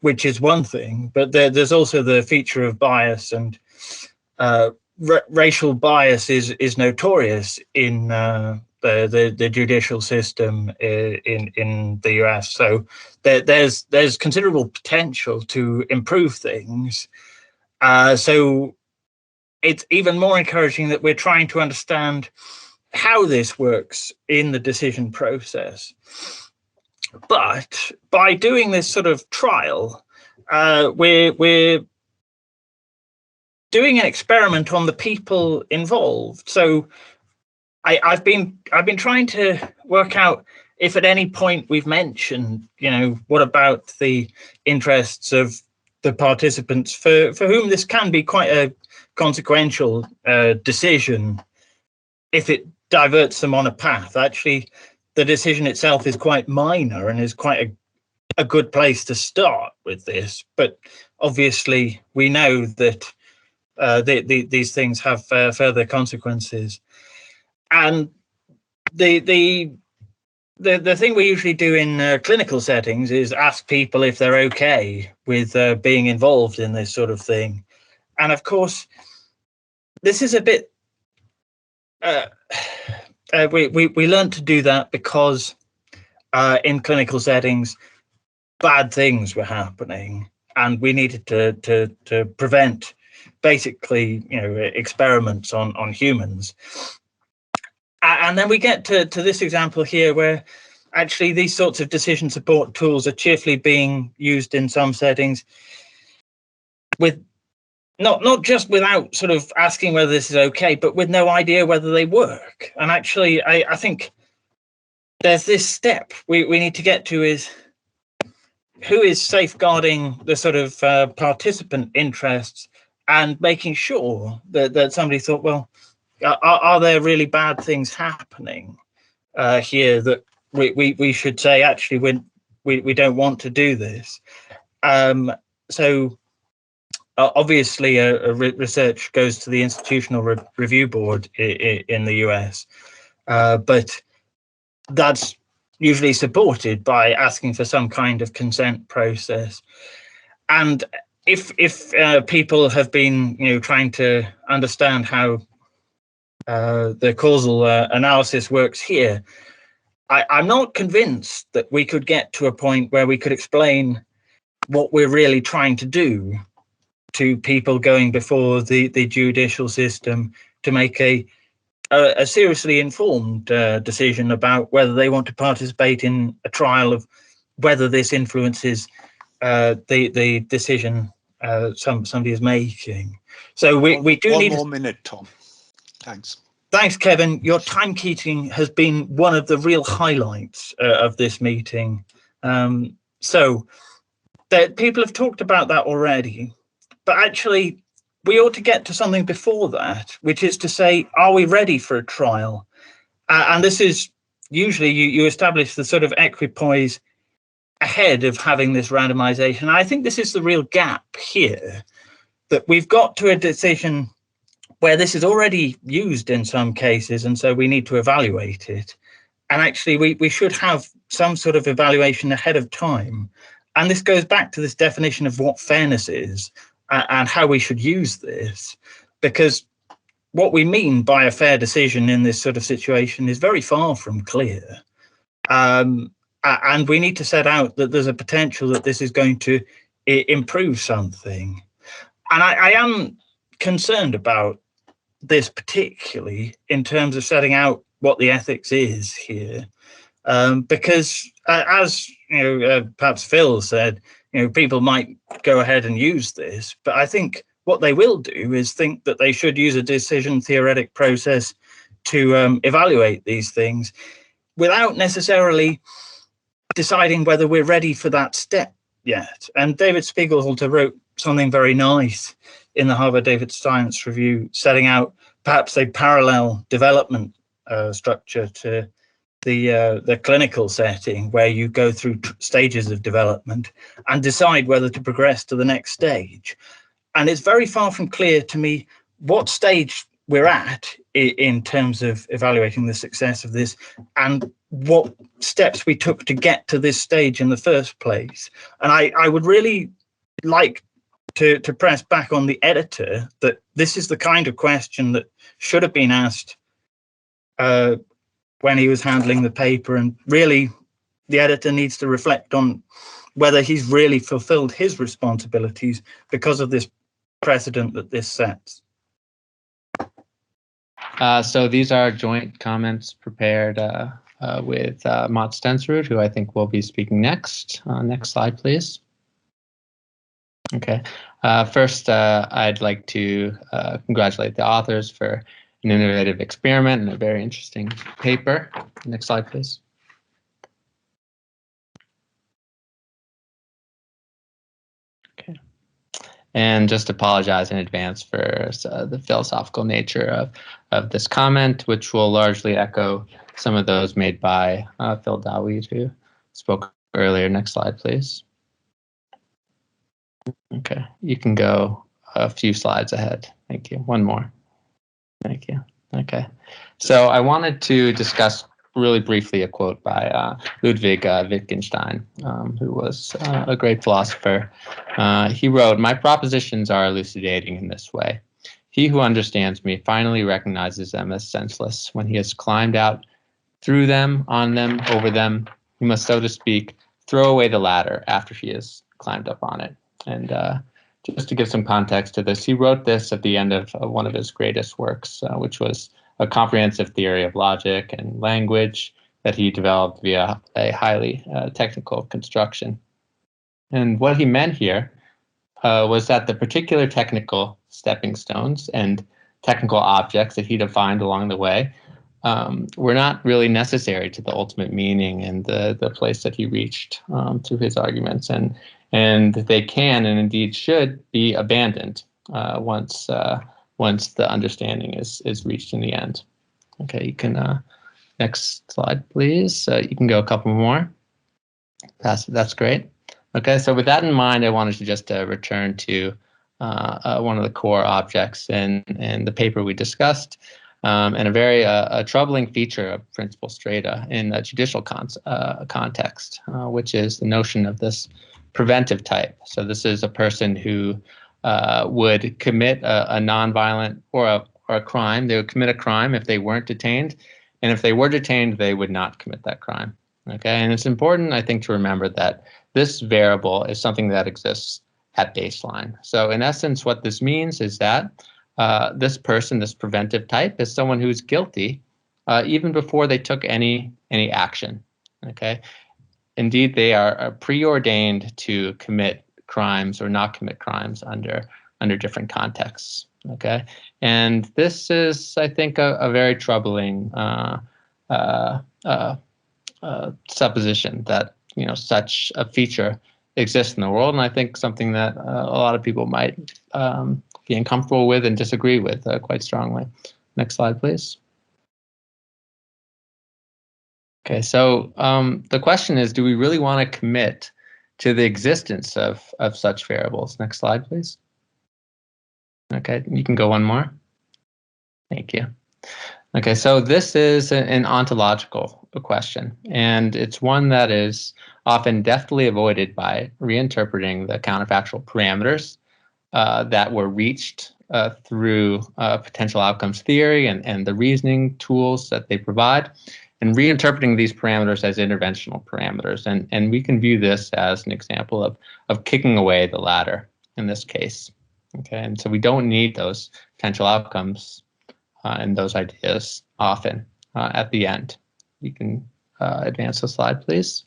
which is one thing. But there's also the feature of bias, and racial bias is notorious in the judicial system in the US. So there's considerable potential to improve things. So it's even more encouraging that we're trying to understand how this works in the decision process. But by doing this sort of trial, we're doing an experiment on the people involved. So I've been trying to work out if at any point we've mentioned, what about the interests of the participants for whom this can be quite a consequential decision if it diverts them on a path. Actually, the decision itself is quite minor and is quite a good place to start with this. But obviously, we know that these things have further consequences. And the thing we usually do in clinical settings is ask people if they're okay with being involved in this sort of thing. And of course, this is a bit. We learned to do that because in clinical settings, bad things were happening, and we needed to prevent basically, experiments on humans. And then we get to this example here where actually these sorts of decision support tools are cheerfully being used in some settings with not just without sort of asking whether this is okay, but with no idea whether they work. And actually, I think there's this step we need to get to, is who is safeguarding the sort of participant interests and making sure that somebody thought, well, are there really bad things happening here that we should say, actually, we don't want to do this. So obviously, research goes to the Institutional Review Board in the US, but that's usually supported by asking for some kind of consent process. And if people have been, trying to understand how the causal analysis works here, I'm not convinced that we could get to a point where we could explain what we're really trying to do to people going before the judicial system to make a seriously informed decision about whether they want to participate in a trial of whether this influences the decision somebody is making. So we do need one more minute, Tom. Thanks. Thanks, Kevin. Your timekeeping has been one of the real highlights of this meeting. So people have talked about that already, but actually we ought to get to something before that, which is to say, are we ready for a trial? And this is usually you establish the sort of equipoise ahead of having this randomization. I think this is the real gap here, that we've got to a decision where this is already used in some cases, and so we need to evaluate it. And actually, we should have some sort of evaluation ahead of time. And this goes back to this definition of what fairness is and how we should use this, because what we mean by a fair decision in this sort of situation is very far from clear. And we need to set out that there's a potential that this is going to improve something. And I am concerned about this particularly in terms of setting out what the ethics is here, because as perhaps Phil said, people might go ahead and use this, but I think what they will do is think that they should use a decision theoretic process to evaluate these things without necessarily deciding whether we're ready for that step yet. And David Spiegelhalter wrote something very nice in the Harvard David Science Review, setting out perhaps a parallel development structure to the clinical setting, where you go through stages of development and decide whether to progress to the next stage. And it's very far from clear to me what stage we're at in terms of evaluating the success of this and what steps we took to get to this stage in the first place. And I would really like to press back on the editor that this is the kind of question that should have been asked when he was handling the paper, and really the editor needs to reflect on whether he's really fulfilled his responsibilities because of this precedent that this sets. So these are joint comments prepared with Mott Stensrud, who I think will be speaking next. Next slide, please. Okay. First, I'd like to congratulate the authors for an innovative experiment and a very interesting paper. Next slide, please. Okay. And just apologize in advance for the philosophical nature of this comment, which will largely echo some of those made by Phil Dawid, who spoke earlier. Next slide, please. Okay, you can go a few slides ahead. Thank you. One more. Thank you. Okay, so I wanted to discuss really briefly a quote by Ludwig Wittgenstein, who was a great philosopher. He wrote, "My propositions are elucidating in this way. He who understands me finally recognizes them as senseless when he has climbed out through them, on them, over them, he must, so to speak, throw away the ladder after he has climbed up on it. And just to give some context to this, he wrote this at the end of one of his greatest works, which was a comprehensive theory of logic and language that he developed via a highly technical construction. And what he meant here was that the particular technical stepping stones and technical objects that he defined along the way were not really necessary to the ultimate meaning and the place that he reached through his arguments. And they can and indeed should be abandoned once the understanding is reached in the end. Okay, you can, next slide, please. You can go a couple more. That's great. Okay, so with that in mind, I wanted to just return to one of the core objects in the paper we discussed, and a very troubling feature of principal strata in a judicial context, which is the notion of this preventive type. So this is a person who would commit a nonviolent or a crime. They would commit a crime if they weren't detained, and if they were detained, they would not commit that crime. Okay, and it's important, I think, to remember that this variable is something that exists at baseline. So in essence, what this means is that this person, this preventive type, is someone who's guilty even before they took any action. Okay, indeed, they are preordained to commit crimes or not commit crimes under different contexts. Okay, and this is, I think, a very troubling supposition that such a feature exists in the world, and I think something that a lot of people might be uncomfortable with and disagree with quite strongly. Next slide, please. Okay, so the question is, do we really want to commit to the existence of such variables? Next slide, please. Okay, you can go one more. Thank you. Okay, so this is an ontological question, and it's one that is often deftly avoided by reinterpreting the counterfactual parameters that were reached through potential outcomes theory and the reasoning tools that they provide, and reinterpreting these parameters as interventional parameters. And we can view this as an example of kicking away the ladder in this case. Okay, and so we don't need those potential outcomes and those ideas often at the end. You can advance the slide, please.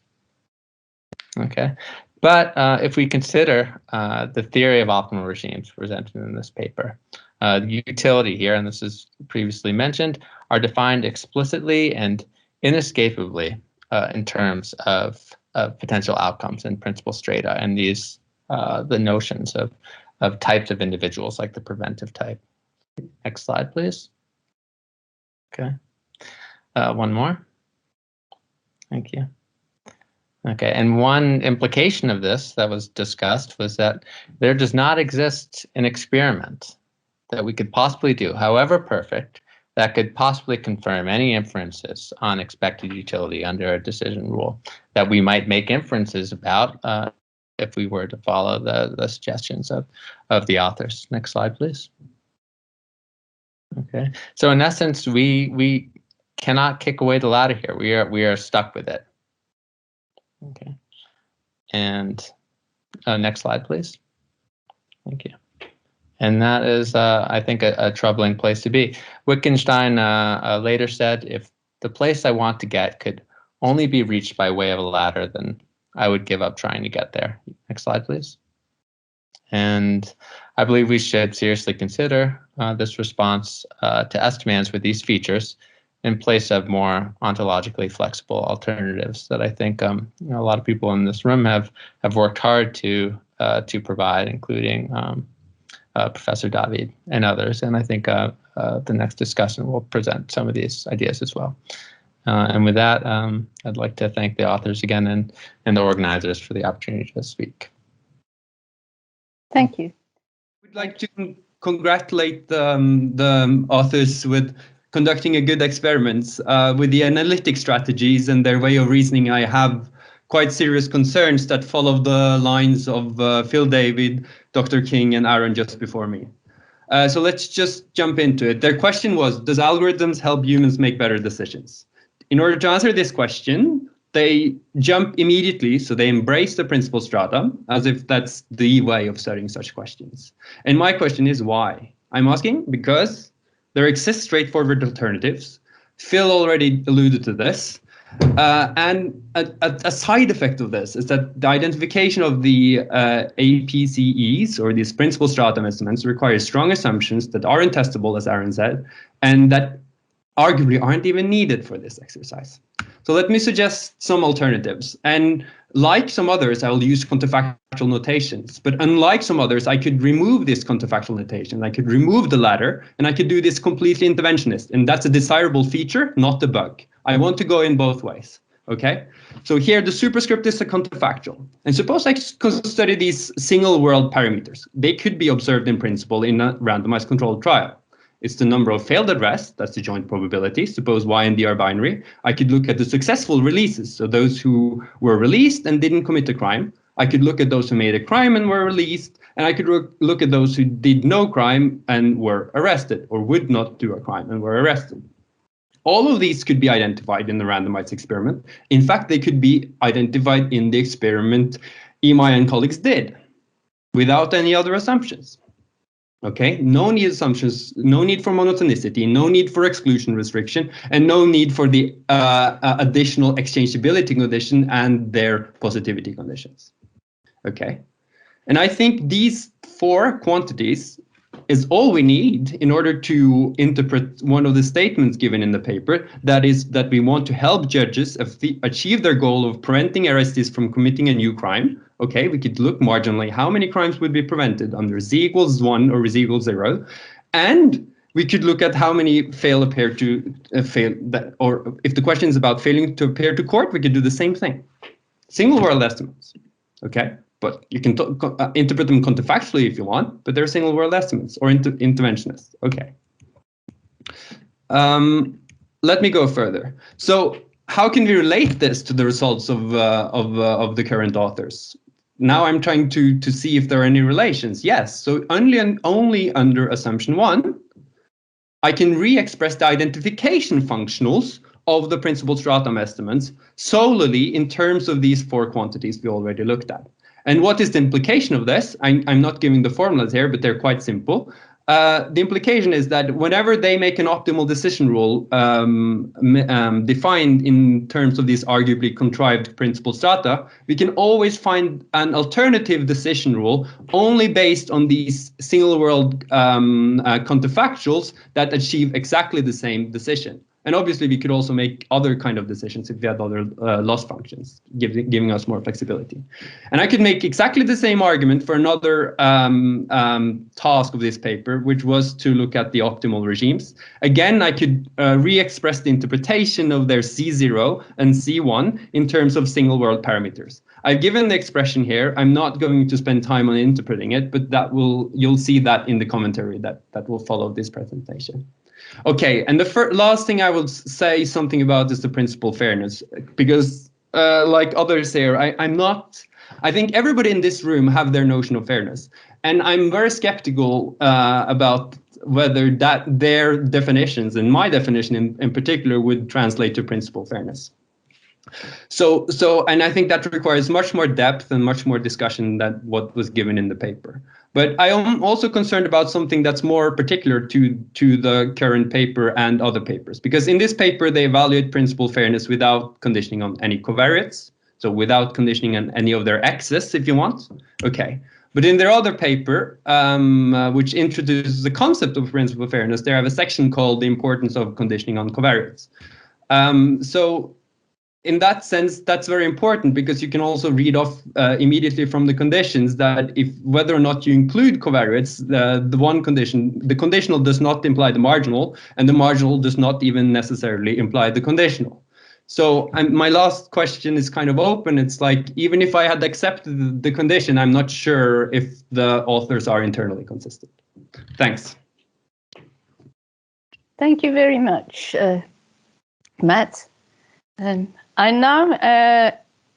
Okay, but if we consider the theory of optimal regimes presented in this paper, the utility here, and this is previously mentioned, are defined explicitly and inescapably in terms of potential outcomes and principal strata, and these the notions of types of individuals like the preventive type. Next slide, please. Okay, one more. Thank you. Okay, and one implication of this that was discussed was that there does not exist an experiment that we could possibly do, however perfect, that could possibly confirm any inferences on expected utility under a decision rule that we might make inferences about if we were to follow the suggestions of the authors. Next slide, please. Okay, so in essence, we cannot kick away the ladder here. We are stuck with it. Okay, and next slide, please. Thank you. And that is, I think, a troubling place to be. Wittgenstein later said, if the place I want to get could only be reached by way of a ladder, then I would give up trying to get there. Next slide, please. And I believe we should seriously consider this response to estimands with these features in place of more ontologically flexible alternatives that I think a lot of people in this room have worked hard to provide, including Professor David and others. And I think the next discussion will present some of these ideas as well. And with that, I'd like to thank the authors again and the organizers for the opportunity to speak. Thank you. We'd like to congratulate the authors with conducting a good experiment. With the analytic strategies and their way of reasoning, I have quite serious concerns that follow the lines of Phil David, Dr. King, and Aaron just before me. So let's just jump into it. Their question was, does algorithms help humans make better decisions? In order to answer this question, they jump immediately, so they embrace the principal stratum as if that's the way of studying such questions. And my question is why? I'm asking because there exist straightforward alternatives. Phil already alluded to this. And a side effect of this is that the identification of the APCEs, or these principal stratum estimates, requires strong assumptions that aren't testable, as Aaron said, and that arguably aren't even needed for this exercise. So let me suggest some alternatives. And like some others, I'll use counterfactual notations. But unlike some others, I could remove this counterfactual notation. I could remove the ladder, and I could do this completely interventionist. And that's a desirable feature, not a bug. I want to go in both ways. Okay, so here the superscript is a counterfactual. And suppose I could study these single world parameters. They could be observed in principle in a randomized controlled trial. It's the number of failed arrests, that's the joint probability. Suppose Y and D are binary. I could look at the successful releases, so those who were released and didn't commit a crime. I could look at those who made a crime and were released, and I could look at those who did no crime and were arrested, or would not do a crime and were arrested. All of these could be identified in the randomized experiment. In fact, they could be identified in the experiment Imai and colleagues did, without any other assumptions. Okay, no need assumptions, no need for monotonicity, no need for exclusion restriction, and no need for the additional exchangeability condition and their positivity conditions. Okay, and I think these 4 quantities is all we need in order to interpret one of the statements given in the paper, that is that we want to help judges achieve their goal of preventing arrestees from committing a new crime. Okay, we could look marginally how many crimes would be prevented under z equals 1 or z equals 0, and we could look at how many fail appear to fail that, or if the question is about failing to appear to court, we could do the same thing. Single world estimates. Okay. But you can interpret them counterfactually if you want, but they're single world estimates or interventionists. Okay. Let me go further. So how can we relate this to the results of the current authors? Now I'm trying to see if there are any relations. Yes. So only under assumption 1, I can re-express the identification functionals of the principal stratum estimates solely in terms of these 4 quantities we already looked at. And what is the implication of this? I'm not giving the formulas here, but they're quite simple. The implication is that whenever they make an optimal decision rule defined in terms of these arguably contrived principal strata, we can always find an alternative decision rule only based on these single world counterfactuals that achieve exactly the same decision. And obviously, we could also make other kind of decisions if we had other loss functions, giving us more flexibility. And I could make exactly the same argument for another task of this paper, which was to look at the optimal regimes. Again, I could re-express the interpretation of their C0 and C1 in terms of single world parameters. I've given the expression here. I'm not going to spend time on interpreting it, but you'll see that in the commentary that will follow this presentation. Okay, and the last thing I will say something about is the principal fairness, because like others here, I think everybody in this room have their notion of fairness, and I'm very skeptical about whether their definitions, and my definition in particular, would translate to principal fairness. So, and I think that requires much more depth and much more discussion than what was given in the paper. But I am also concerned about something that's more particular to the current paper and other papers, because in this paper, they evaluate principal fairness without conditioning on any covariates, so without conditioning on any of their x's, if you want. Okay. But in their other paper, which introduces the concept of principal fairness, they have a section called the importance of conditioning on covariates. So in that sense, that's very important, because you can also read off immediately from the conditions that if whether or not you include covariates, the conditional does not imply the marginal, and the marginal does not even necessarily imply the conditional. So my last question is kind of open. It's like, even if I had accepted the condition, I'm not sure if the authors are internally consistent. Thanks. Thank you very much, Matt. I'm now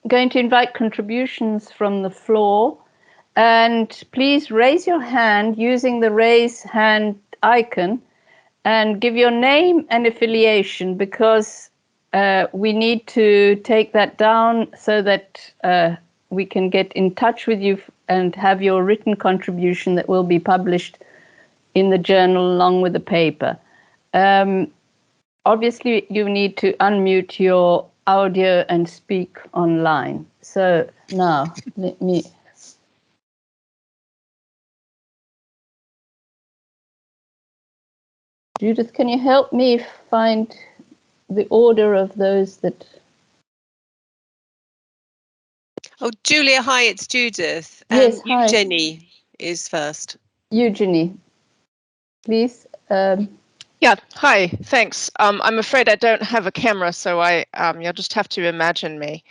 going to invite contributions from the floor, and please raise your hand using the raise hand icon and give your name and affiliation, because we need to take that down so that we can get in touch with you and have your written contribution that will be published in the journal along with the paper. Obviously, you need to unmute your audio and speak online. So now let me... Judith, can you help me find the order of those that... Oh, Julia, hi, it's Judith. Yes, hi. Eugenie is first. Eugenie, please. Yeah, hi, thanks. I'm afraid I don't have a camera, so you'll just have to imagine me.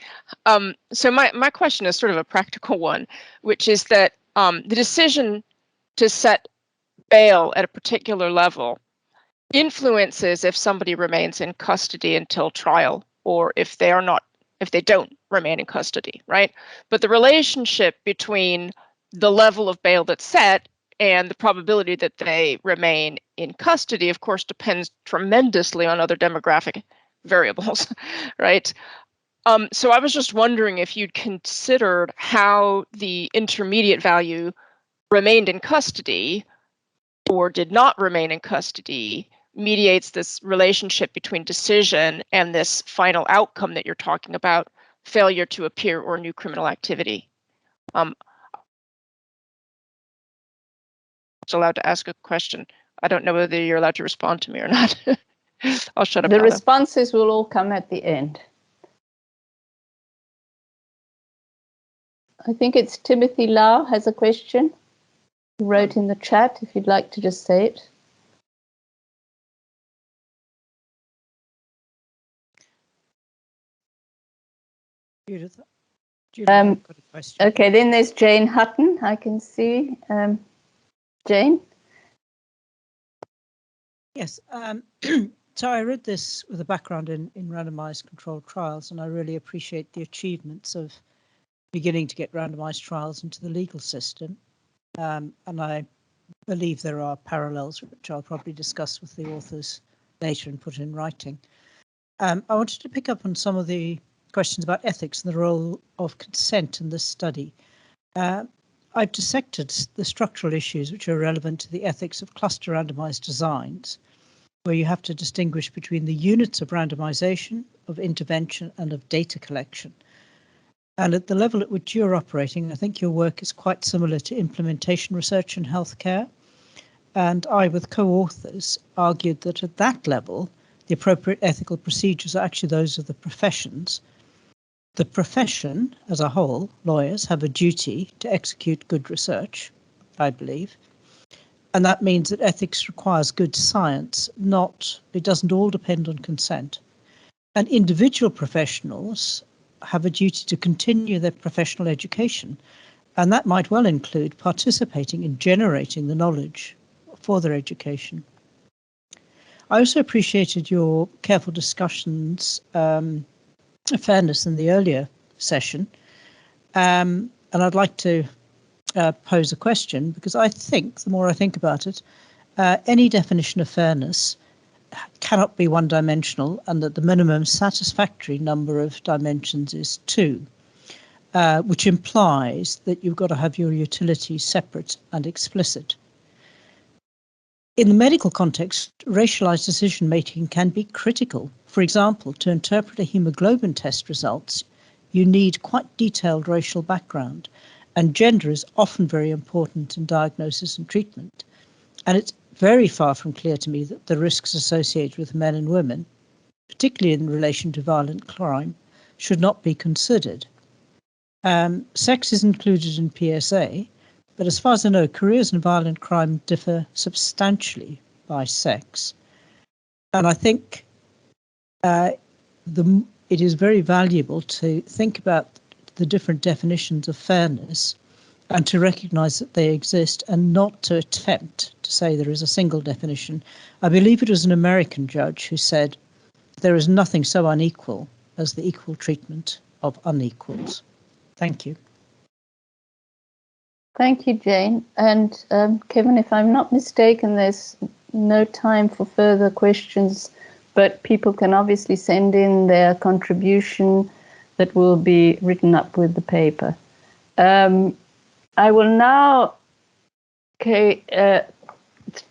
So my question is sort of a practical one, which is that the decision to set bail at a particular level influences if somebody remains in custody until trial, or if they don't remain in custody, right? But the relationship between the level of bail that's set and the probability that they remain in custody, of course, depends tremendously on other demographic variables, right? So I was just wondering if you'd considered how the intermediate value remained in custody or did not remain in custody mediates this relationship between decision and this final outcome that you're talking about, failure to appear or new criminal activity. I'm allowed to ask a question. I don't know whether you're allowed to respond to me or not. I'll shut up The now, responses will all come at the end. I think it's Timothy Lau has a question. He wrote in the chat, if you'd like to just say it. Judith, I've got a question. Okay, then there's Jane Hutton, I can see. Jane? Yes, so I read this with a background in randomized controlled trials, and I really appreciate the achievements of beginning to get randomized trials into the legal system. And I believe there are parallels, which I'll probably discuss with the authors later and put in writing. I wanted to pick up on some of the questions about ethics and the role of consent in this study. I've dissected the structural issues which are relevant to the ethics of cluster randomized designs, where you have to distinguish between the units of randomization, of intervention, and of data collection. And at the level at which you're operating, I think your work is quite similar to implementation research in healthcare. And I, with co-authors, argued that at that level, the appropriate ethical procedures are actually those of the professions. The profession as a whole, lawyers, have a duty to execute good research, I believe. And that means that ethics requires good science, it doesn't all depend on consent. And individual professionals have a duty to continue their professional education. And that might well include participating in generating the knowledge for their education. I also appreciated your careful discussions fairness in the earlier session. And I'd like to pose a question, because I think, the more I think about it, any definition of fairness cannot be one-dimensional, and that the minimum satisfactory number of dimensions is 2, which implies that you've got to have your utility separate and explicit. In the medical context, racialized decision-making can be critical. For example, to interpret a hemoglobin test results, you need quite detailed racial background, and gender is often very important in diagnosis and treatment. And it's very far from clear to me that the risks associated with men and women, particularly in relation to violent crime, should not be considered. Sex is included in PSA, but as far as I know, careers in violent crime differ substantially by sex. And I think it is very valuable to think about the different definitions of fairness and to recognize that they exist, and not to attempt to say there is a single definition. I believe it was an American judge who said, there is nothing so unequal as the equal treatment of unequals. Thank you. Thank you, Jane. And Kevin, if I'm not mistaken, there's no time for further questions but people can obviously send in their contribution that will be written up with the paper. I will now,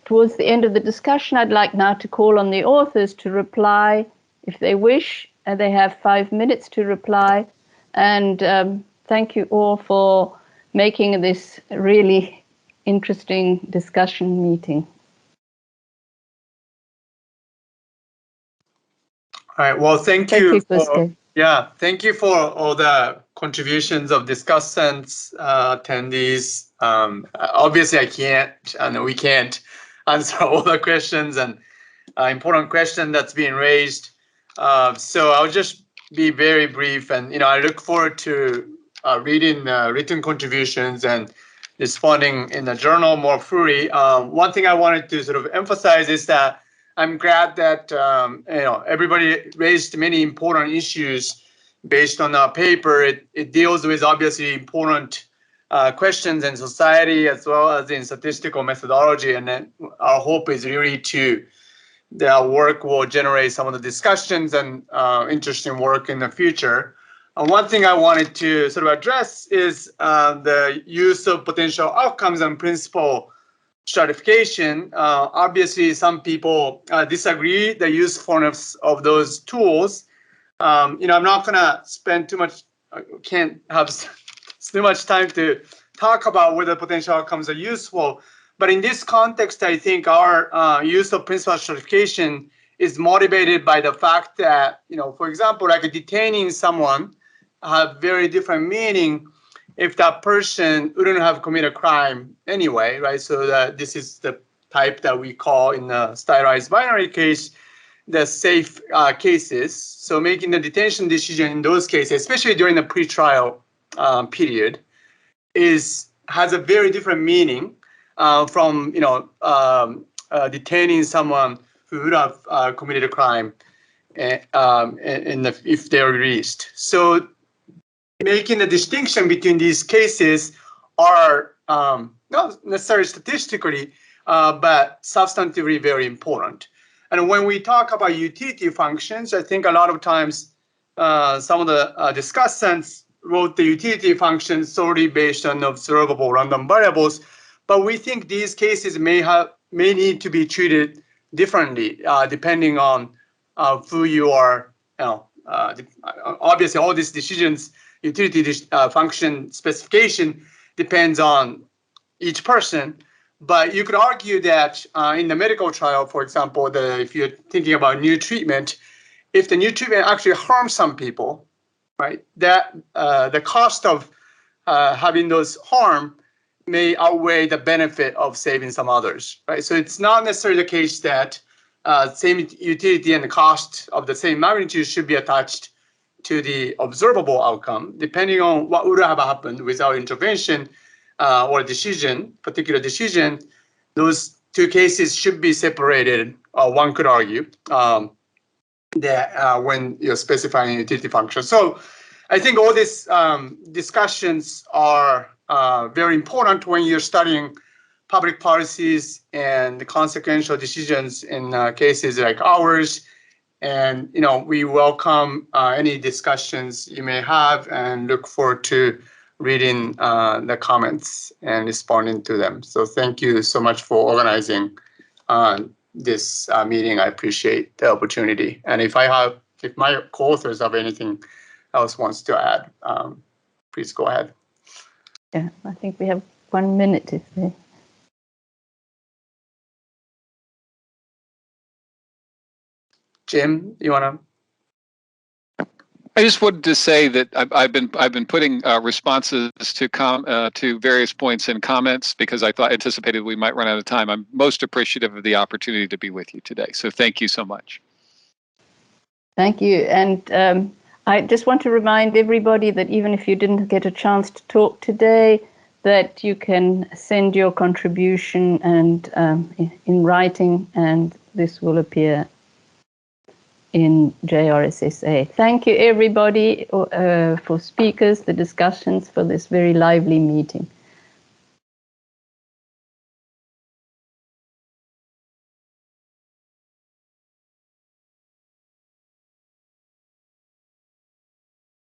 towards the end of the discussion, I'd like now to call on the authors to reply if they wish. They have 5 minutes to reply. And thank you all for making this really interesting discussion meeting. All right. Well, thank Thank you. you, Puske. Thank you for all the contributions of discussants, attendees. Obviously, we can't answer all the questions and important question that's being raised. So I'll just be very brief, and I look forward to reading written contributions and responding in the journal more fully. One thing I wanted to sort of emphasize is that I'm glad that everybody raised many important issues based on our paper. It deals with obviously important questions in society as well as in statistical methodology, and then our hope is really that work will generate some of the discussions and interesting work in the future. One thing I wanted to sort of address is the use of potential outcomes and principle stratification. Obviously, some people disagree the usefulness of those tools. I'm not going to spend can't have too much time to talk about whether potential outcomes are useful. But in this context, I think our use of principal stratification is motivated by the fact that, for example, like detaining someone have very different meaning if that person wouldn't have committed a crime anyway, right? So that this is the type that we call in the stylized binary case, the safe cases. So making the detention decision in those cases, especially during the pretrial period, has a very different meaning from detaining someone who would have committed a crime if they're released. So making the distinction between these cases are not necessarily statistically, but substantively very important. And when we talk about utility functions, I think a lot of times some of the discussants wrote the utility functions solely based on observable random variables, but we think these cases may need to be treated differently depending on who you are. Obviously, all these decisions, utility function specification depends on each person. But you could argue that in the medical trial, for example, if you're thinking about new treatment, if the new treatment actually harms some people, right, that the cost of having those harm may outweigh the benefit of saving some others, right? So it's not necessarily the case that same utility and the cost of the same magnitude should be attached to the observable outcome, depending on what would have happened without intervention or particular decision. Those two cases should be separated. One could argue that when you're specifying utility function. So I think all these discussions are very important when you're studying public policies and the consequential decisions in cases like ours. And we welcome any discussions you may have and look forward to reading the comments and responding to them. So thank you so much for organizing this meeting. I appreciate the opportunity. And if my co-authors have anything else wants to add, please go ahead. Yeah, I think we have 1 minute if they. Jim, you want to? I just wanted to say that I've been putting responses to various points in comments because I anticipated we might run out of time. I'm most appreciative of the opportunity to be with you today. So thank you so much. Thank you. And I just want to remind everybody that even if you didn't get a chance to talk today, that you can send your contribution and in writing, and this will appear in JRSSA. Thank you, everybody, for speakers, the discussions, for this very lively meeting.